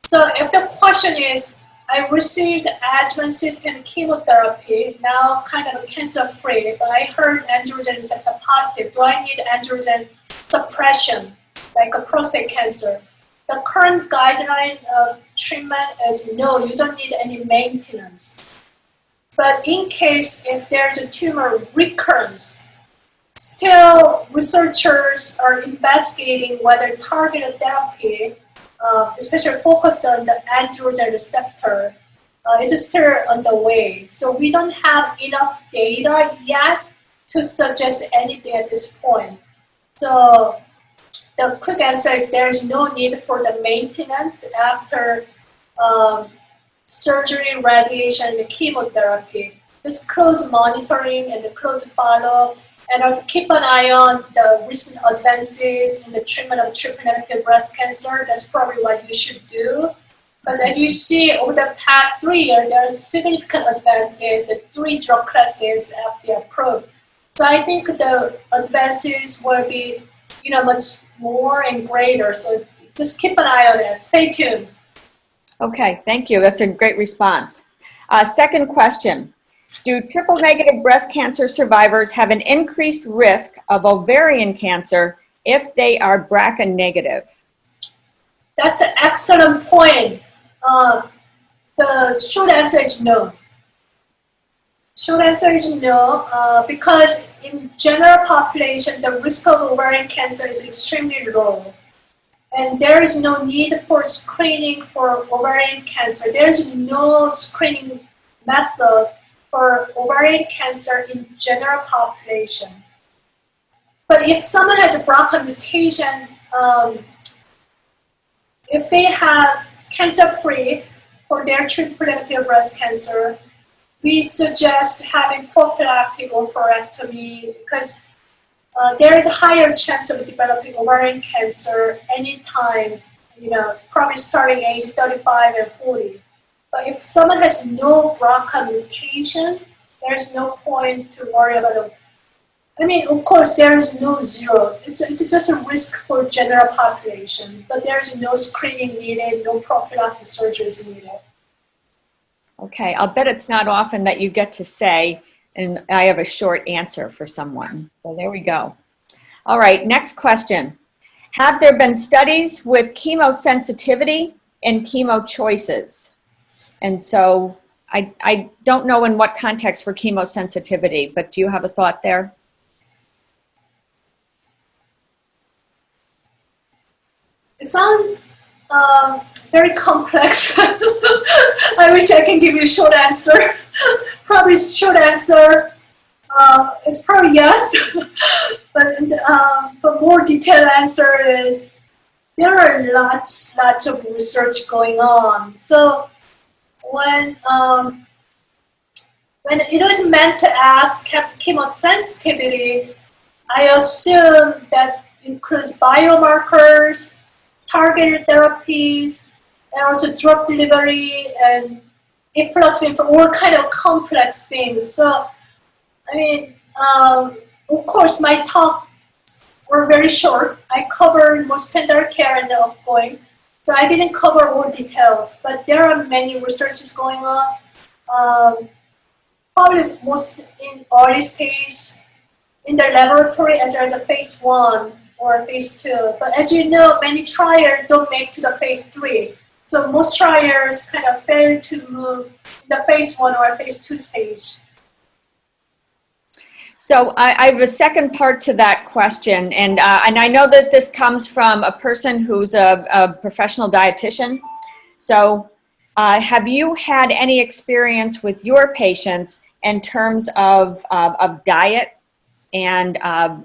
So if the question is, I received adjuvant systemic chemotherapy, now kind of cancer-free, but I heard androgen receptor positive. Do I need androgen suppression, like a prostate cancer? The current guideline of treatment is no, you don't need any maintenance. But in case if there's a tumor recurrence, still researchers are investigating whether targeted therapy, especially focused on the androgen receptor, It's still on the way. So we don't have enough data yet to suggest anything at this point. So the quick answer is there is no need for the maintenance after surgery, radiation, and chemotherapy. Just close monitoring and the close follow-up, and also keep an eye on the recent advances in the treatment of triple-negative breast cancer. That's probably what you should do. Because as you see, over the past 3 years, there are significant advances. The 3 drug classes FDA approved. So I think the advances will be, much more and greater. So just keep an eye on it. Stay tuned. Okay, thank you. That's a great response. Second question. Do triple-negative breast cancer survivors have an increased risk of ovarian cancer if they are BRCA negative? That's an excellent point. The short answer is no. Short answer is no, because in general population, the risk of ovarian cancer is extremely low. And there is no need for screening for ovarian cancer. There is no screening method for ovarian cancer in general population. But if someone has a BRCA mutation, if they have cancer-free for their triple-negative breast cancer, we suggest having prophylactic oophorectomy because there is a higher chance of developing ovarian cancer anytime, probably starting age 35 and 40. But if someone has no BRCA mutation, there's no point to worry about it. I mean, of course, there is no zero. It's just a risk for general population, but there is no screening needed, no prophylactic surgeries needed. Okay, I'll bet it's not often that you get to say, and I have a short answer for someone. So there we go. All right, next question. Have there been studies with chemosensitivity and chemo choices? And so I don't know in what context for chemosensitivity, but do you have a thought there? It sounds very complex. I wish I can give you a short answer. Probably short answer, it's probably yes. But more detailed answer is there are lots of research going on. So when it was meant to ask chemosensitivity, I assume that includes biomarkers, targeted therapies, and also drug delivery and efflux for all kind of complex things. So, I mean, of course, my talks were very short. I covered more standard care and the ongoing, so I didn't cover all details. But there are many researches going on, probably most in early stage, in the laboratory as well as a phase 1 or phase 2. But as you know, many trials don't make to the phase 3. So most trials kind of fail to move in the phase 1 or phase 2 stage. So I have a second part to that question, and I know that this comes from a person who's a professional dietitian. So have you had any experience with your patients in terms of diet and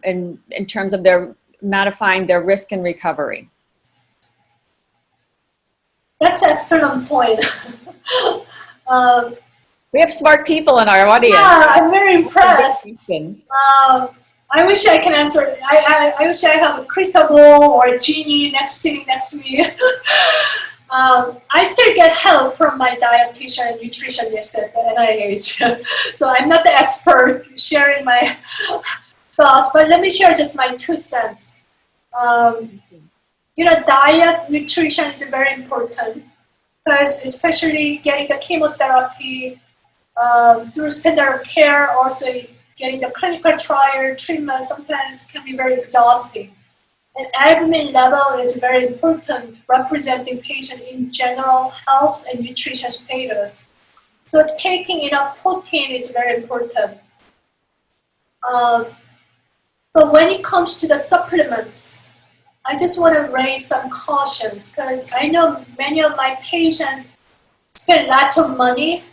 in terms of their modifying their risk and recovery? That's an excellent point. We have smart people in our audience. Yeah, I'm very impressed. I wish I can answer. I wish I have a crystal ball or a genie sitting next to me. I still get help from my dietitian and nutritionist at the NIH. So I'm not the expert sharing my thoughts, but let me share just my 2 cents. Diet, nutrition is very important because especially getting the chemotherapy through standard care, also getting the clinical trial treatment sometimes can be very exhausting. And albumin level is very important, representing patient in general health and nutrition status. So taking enough protein is very important. But when it comes to the supplements, I just want to raise some cautions because I know many of my patients spend lots of money,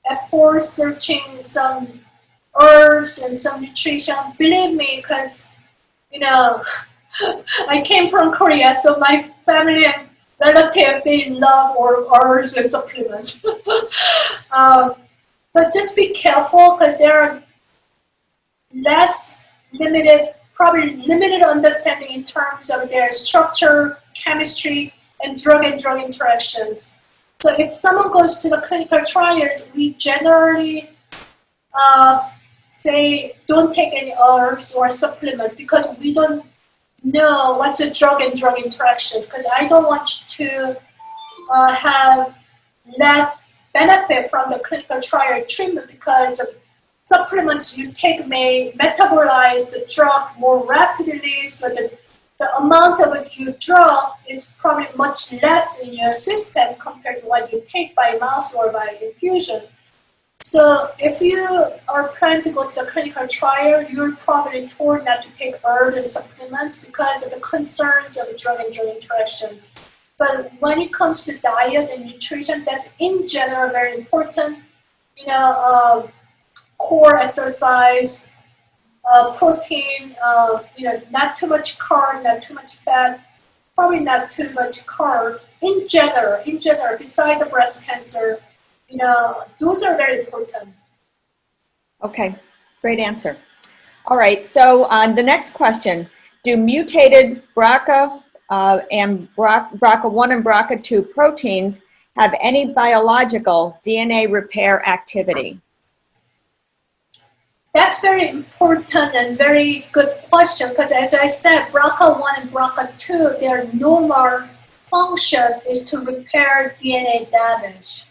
effort searching some herbs and some nutrition. Believe me, because, you know, I came from Korea, so my family and relatives, they love herbs and supplements. But just be careful, because there are probably limited understanding in terms of their structure, chemistry, and drug interactions. So if someone goes to the clinical trials, we generally say don't take any herbs or supplements, because we don't know what's a drug interactions, because I don't want you to have less benefit from the clinical trial treatment, because supplements you take may metabolize the drug more rapidly, so that the amount of your drug is probably much less in your system compared to what you take by mouth or by infusion. So if you are planning to go to the clinical trial, you're probably told not to take herbs and supplements because of the concerns of drug interactions. But when it comes to diet and nutrition, that's in general very important. You know, core exercise, protein, you know, not too much carb, not too much fat, probably not too much carb. In general, besides the breast cancer, you know, those are very important. Okay, great answer. All right, so the next question, do mutated BRCA and BRCA1 and BRCA2 proteins have any biological DNA repair activity? That's very important and very good question, because as I said, BRCA1 and BRCA2, their normal function is to repair DNA damage.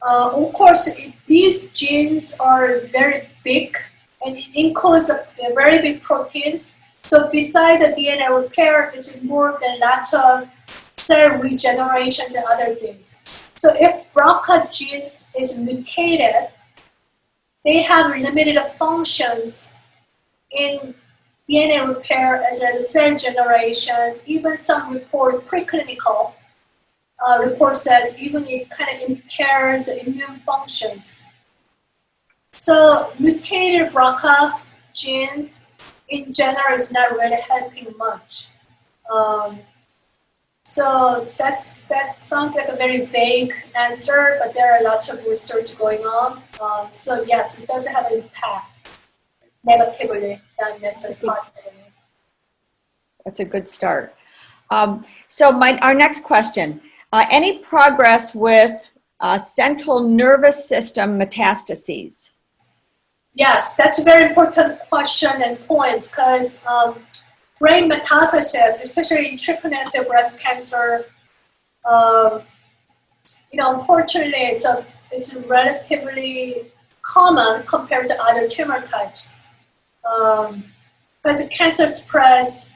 Of course, these genes are very big, and it includes very big proteins. So besides the DNA repair, it's involved in lots of cell regenerations and other things. So if BRCA genes is mutated, they have limited functions in DNA repair as well as cell generation. Even some report preclinical report says even it kind of impairs immune functions. So mutated BRCA genes in general is not really helping much. So that sounds like a very vague answer, but there are lots of research going on. So yes, it does have an impact negatively, not necessarily positively. That's a good start. So our next question, any progress with central nervous system metastases? Yes, that's a very important question and point, because brain metastasis, especially in triple-negative breast cancer, you know, unfortunately, it's relatively common compared to other tumor types, because cancer spreads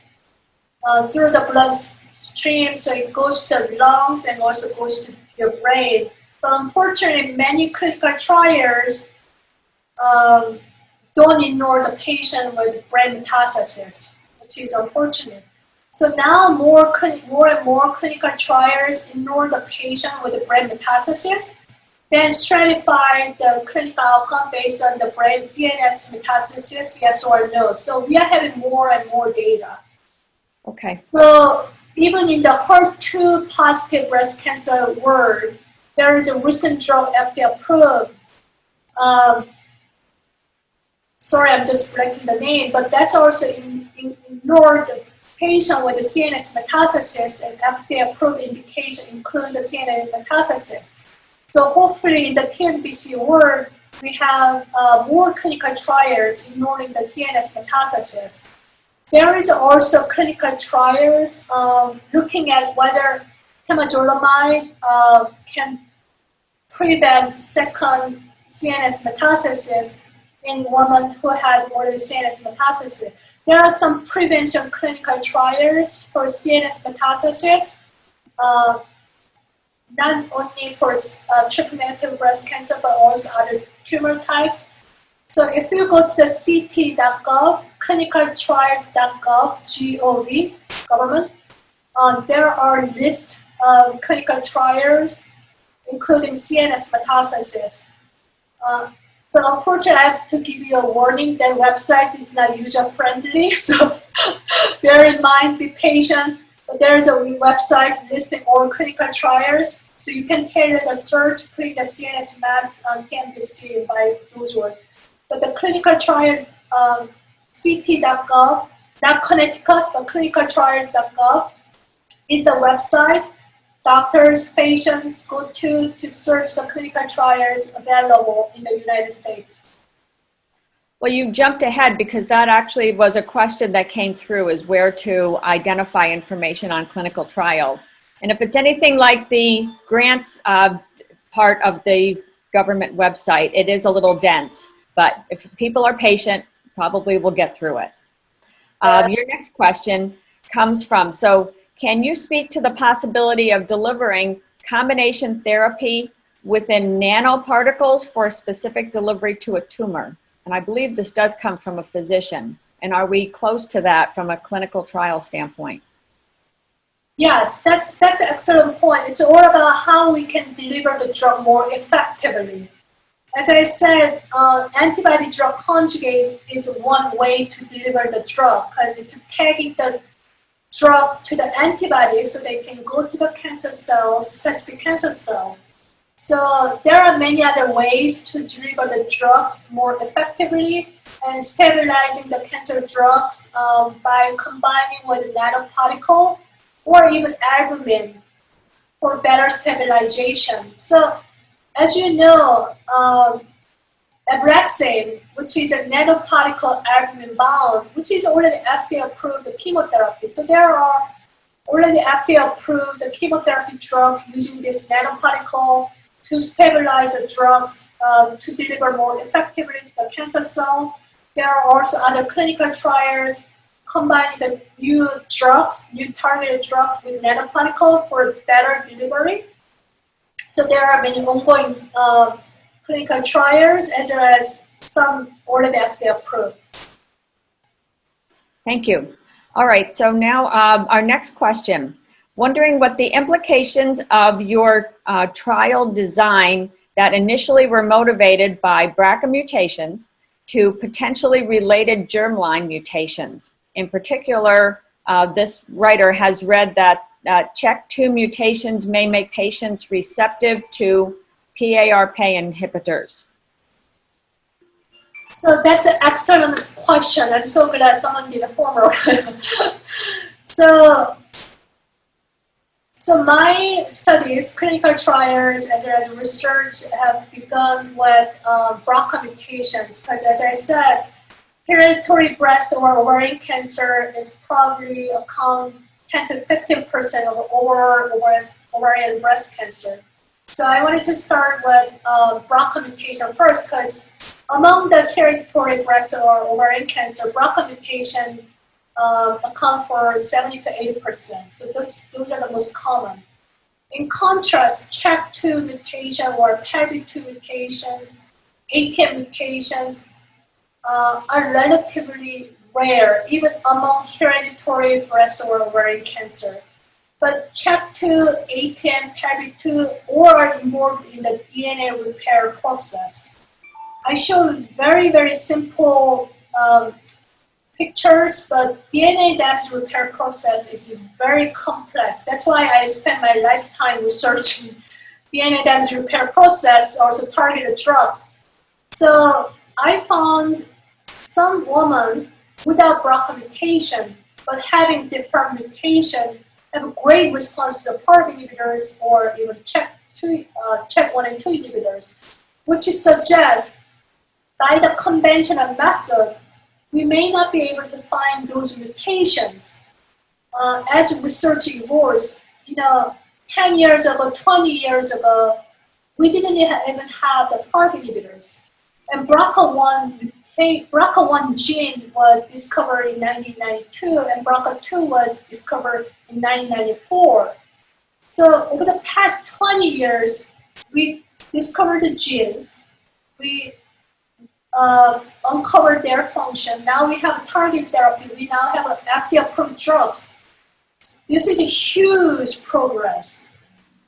through the bloodstream, so it goes to the lungs and also goes to your brain. But unfortunately, many clinical trials don't ignore the patient with brain metastasis, which is unfortunate. So now more and more clinical trials ignore the patient with the brain metastasis, then stratify the clinical outcome based on the brain CNS metastasis, yes or no. So we are having more and more data. Okay. So even in the HER2 positive breast cancer world, there is a recent drug FDA approved. Sorry, I'm just blanking the name, but that's also ignored the patient with the CNS metastasis, and FDA approved indication includes the CNS metastasis. So hopefully in the TNBC world, we have more clinical trials ignoring the CNS metastasis. There is also clinical trials looking at whether temozolomide can prevent second CNS metastasis in women who have already CNS metastasis. There are some prevention clinical trials for CNS metastasis, not only for triple-negative breast cancer, but also other tumor types. So if you go to the ct.gov, clinicaltrials.gov, government, there are lists of clinical trials including CNS metastasis. But unfortunately, I have to give you a warning that website is not user-friendly, so bear in mind, be patient. But there is a website listing all clinical trials, so you can tailor the search, click the CNS mets on TNBC by those words. But the clinical trial, ct.gov, not Connecticut, but clinicaltrials.gov is the website doctors, patients go to search the clinical trials available in the United States. Well, you jumped ahead because that actually was a question that came through, is where to identify information on clinical trials. And if it's anything like the grants part of the government website, it is a little dense, but if people are patient, probably will get through it. Your next question comes from, so can you speak to the possibility of delivering combination therapy within nanoparticles for a specific delivery to a tumor? And I believe this does come from a physician. And are we close to that from a clinical trial standpoint? Yes, that's an excellent point. It's all about how we can deliver the drug more effectively. As I said, antibody drug conjugate is one way to deliver the drug because it's tagging the drug to the antibody so they can go to the cancer cells, specific cancer cells. So there are many other ways to deliver the drugs more effectively and stabilizing the cancer drugs by combining with nanoparticle or even albumin for better stabilization. So as you know, Abraxane, which is a nanoparticle albumin bound, which is already FDA approved chemotherapy. So there are already FDA approved chemotherapy drugs using this nanoparticle to stabilize the drugs to deliver more effectively to the cancer cell. There are also other clinical trials combining the new drugs, new targeted drugs with nanoparticle for better delivery. So there are many ongoing clinical trials as well as some already FDA approved. Thank you. All right, so now our next question. Wondering what the implications of your trial design that initially were motivated by BRCA mutations to potentially related germline mutations. In particular, this writer has read that CHEK2 mutations may make patients receptive to PARP inhibitors. So that's an excellent question. I'm so glad someone did a homework. So my studies, clinical trials, as well as research have begun with BRCA mutations because, as I said, hereditary breast or ovarian cancer is probably account 10 to 15% of overall ovarian breast cancer. So I wanted to start with BRCA mutation first because among the hereditary breast or ovarian cancer, BRCA mutation account for 70 to 80%. So those are the most common. In contrast, CHEK2 mutation or PALB2 mutations, ATM mutations are relatively rare, even among hereditary breast or ovarian cancer. But CHEK2, ATM, PALB2 all are involved in the DNA repair process. I showed very, very simple pictures, but DNA damage repair process is very complex. That's why I spent my lifetime researching DNA damage repair process, also targeted drugs. So I found some women without BRCA mutation, but having different mutation, have a great response to the PARP inhibitors or even CHEK1 and 2 inhibitors, which suggests by the conventional method, we may not be able to find those mutations. As research evolves, 10 years ago, 20 years ago, we didn't even have the PARP inhibitors. And BRCA1 gene was discovered in 1992, and BRCA2 was discovered in 1994. So over the past 20 years, we discovered the genes. We uncovered their function. Now we have target therapy. We now have FDA-approved drugs. This is a huge progress.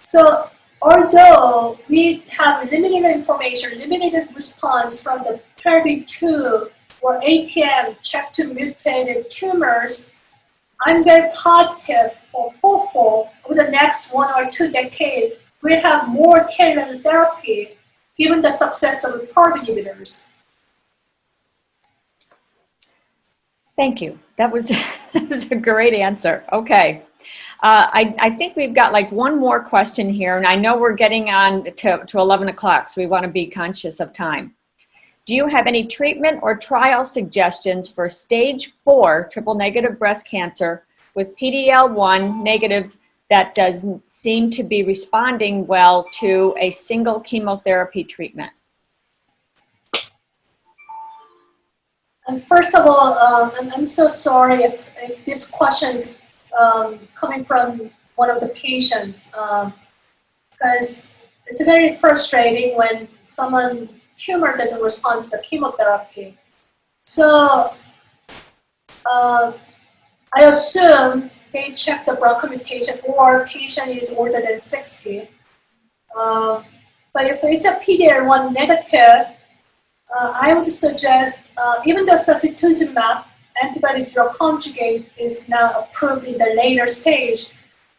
So although we have limited information, limited response from the PERV2 or ATM check to mutated tumors, I'm very positive or hopeful over the next 1 or 2 decades, we'll have more tailored therapy given the success of PARP inhibitors. Thank you. That was, that was a great answer. Okay. I think we've got like one more question here, and I know we're getting on to 11 o'clock, so we want to be conscious of time. Do you have any treatment or trial suggestions for stage 4 triple-negative breast cancer with PD-L1 negative that doesn't seem to be responding well to a single chemotherapy treatment? And first of all, I'm so sorry if this question is coming from one of the patients, because it's very frustrating when someone's tumor doesn't respond to the chemotherapy. So I assume they check the BRCA mutation or patient is older than 60. But if it's a PD-L1 negative, I would suggest, even though sacituzumab antibody drug conjugate is now approved in the later stage,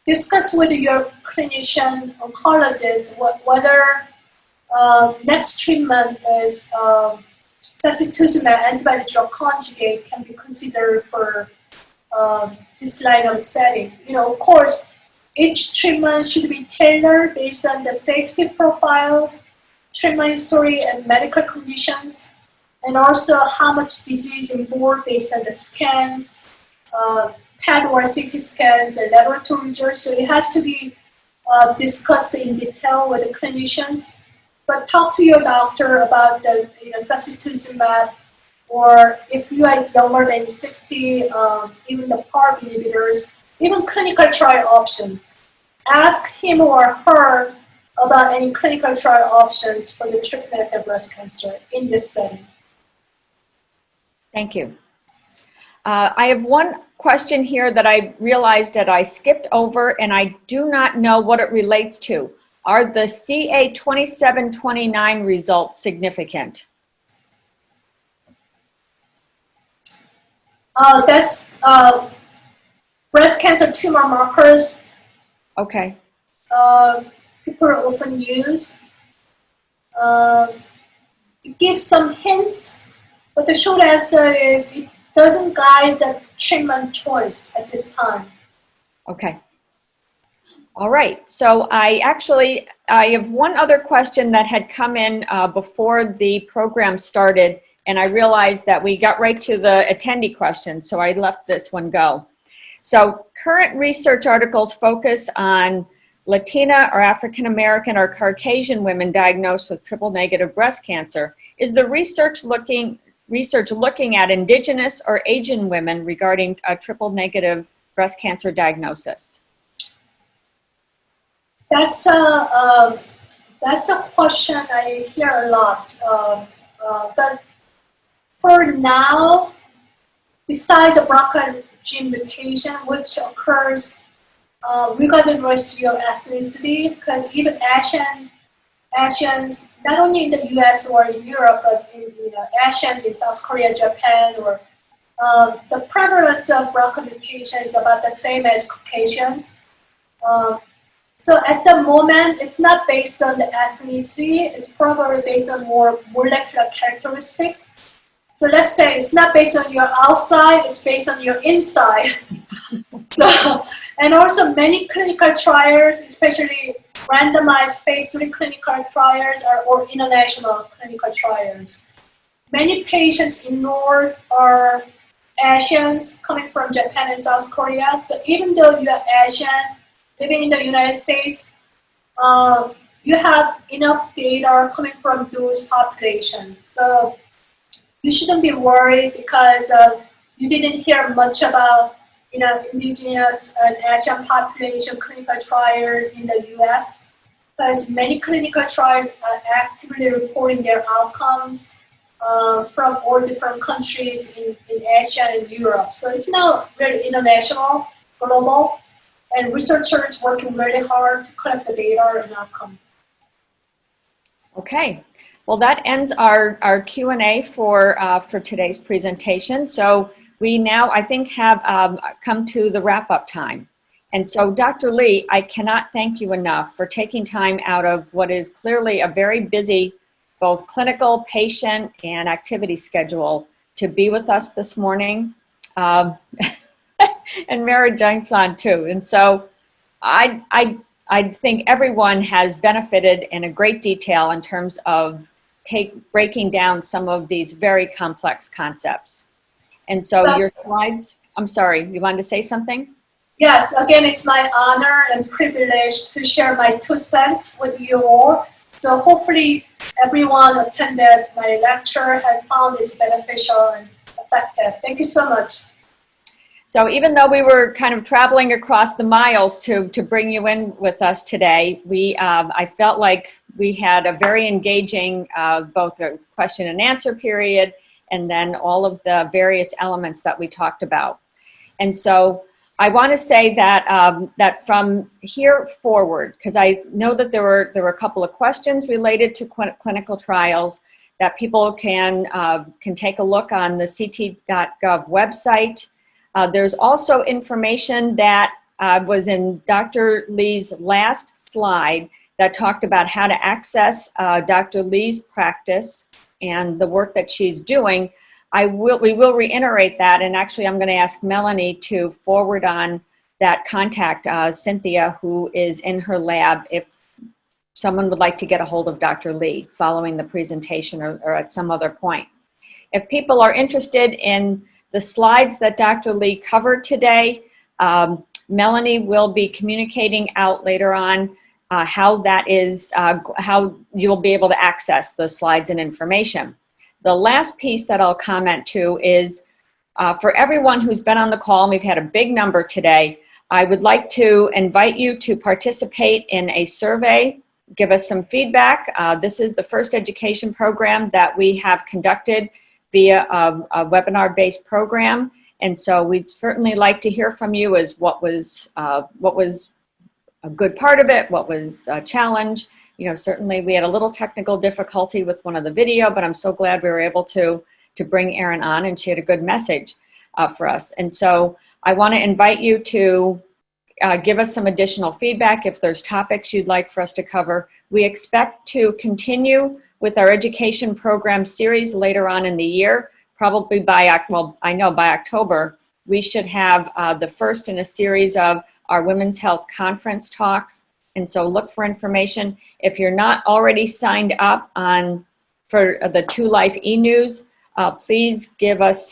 discuss with your clinician oncologist whether next treatment is sacituzumab antibody drug conjugate can be considered for this line of setting. You know, of course, each treatment should be tailored based on the safety profiles, treatment history, and medical conditions, and also how much disease involved based on the scans, PET or CT scans, and laboratory results. So it has to be discussed in detail with the clinicians. But talk to your doctor about the sacituzumab, or if you are younger than 60, even the PARP inhibitors, even clinical trial options. Ask him or her about any clinical trial options for the triple-negative breast cancer in this setting. Thank you. I have one question here that I realized that I skipped over, and I do not know what it relates to. Are the CA2729 results significant? That's breast cancer tumor markers. Okay. People often use. It gives some hints, but the short answer is it doesn't guide the treatment choice at this time. Okay. All right. So I have one other question that had come in before the program started, and I realized that we got right to the attendee question, so I let this one go. So current research articles focus on Latina or African American or Caucasian women diagnosed with triple-negative breast cancer. Is the research looking at Indigenous or Asian women regarding a triple-negative breast cancer diagnosis? That's the question I hear a lot. But for now, besides the BRCA gene mutation, which occurs regardless of your ethnicity, because even Asians, not only in the US or in Europe, but in Asians in South Korea, Japan, or the prevalence of BRCA mutation is about the same as Caucasians. So at the moment, it's not based on the ethnicity, it's probably based on more molecular characteristics. So let's say it's not based on your outside, it's based on your inside. So, and also many clinical trials, especially randomized phase 3 clinical trials or international clinical trials. Many patients enrolled are Asians coming from Japan and South Korea. So even though you are Asian, living in the United States, you have enough data coming from those populations. So you shouldn't be worried because you didn't hear much about Indigenous and Asian population clinical trials in the US, because many clinical trials are actively reporting their outcomes from all different countries in Asia and Europe. So it's now very international, global. and researchers working really hard to collect the data and outcome. Okay. Well, that ends our Q&A for today's presentation. So we now, I think, have come to the wrap-up time. And so, Dr. Lee, I cannot thank you enough for taking time out of what is clearly a very busy both clinical, patient, and activity schedule to be with us this morning. And Mara jumps on too. And so I think everyone has benefited in a great detail in terms of breaking down some of these very complex concepts. And so your slides, I'm sorry, you wanted to say something? Yes, again, it's my honor and privilege to share my 2 cents with you all. So hopefully everyone attended my lecture and found it beneficial and effective. Thank you so much. So even though we were kind of traveling across the miles to bring you in with us today, I felt like we had a very engaging both a question and answer period and then all of the various elements that we talked about. And so I want to say that that from here forward, because I know that there were a couple of questions related to clinical trials that people can take a look on the ct.gov website. There's also information that was in Dr. Lee's last slide that talked about how to access Dr. Lee's practice and the work that she's doing. We will reiterate that, and actually I'm going to ask Melanie to forward on that contact Cynthia, who is in her lab, if someone would like to get a hold of Dr. Lee following the presentation or at some other point. If people are interested in the slides that Dr. Lee covered today, Melanie will be communicating out later on how you'll be able to access those slides and information. The last piece that I'll comment to is for everyone who's been on the call, and we've had a big number today, I would like to invite you to participate in a survey, give us some feedback. This is the first education program that we have conducted via a webinar-based program. And so we'd certainly like to hear from you as what was a good part of it, what was a challenge. You know, certainly we had a little technical difficulty with one of the video, but I'm so glad we were able to bring Erin on, and she had a good message for us. And so I want to invite you to give us some additional feedback if there's topics you'd like for us to cover. We expect to continue with our education program series later on in the year, probably by, well, I know by October, we should have the first in a series of our Women's Health Conference talks. And so look for information. If you're not already signed up for the 2Life e-news, please give us,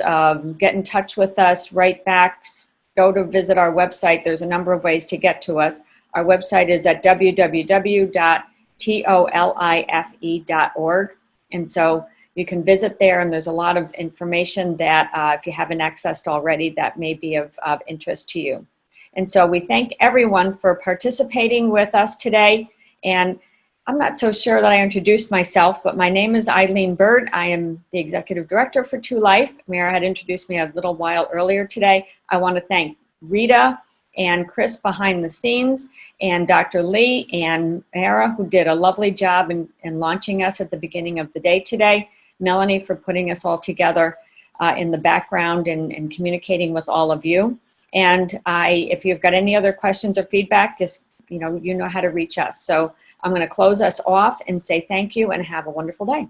get in touch with us, write back, go to visit our website. There's a number of ways to get to us. Our website is at www.tolife.org. And so you can visit there, and there's a lot of information that if you haven't accessed already, that may be of interest to you. And so we thank everyone for participating with us today. And I'm not so sure that I introduced myself, but my name is Eileen Bird. I am the Executive Director for 2Life. Mara had introduced me a little while earlier today. I want to thank Rita and Chris behind the scenes, and Dr. Lee and Mara, who did a lovely job in launching us at the beginning of the day today. Melanie for putting us all together in the background and communicating with all of you. And if you've got any other questions or feedback, just, you know how to reach us. So I'm going to close us off and say thank you and have a wonderful day.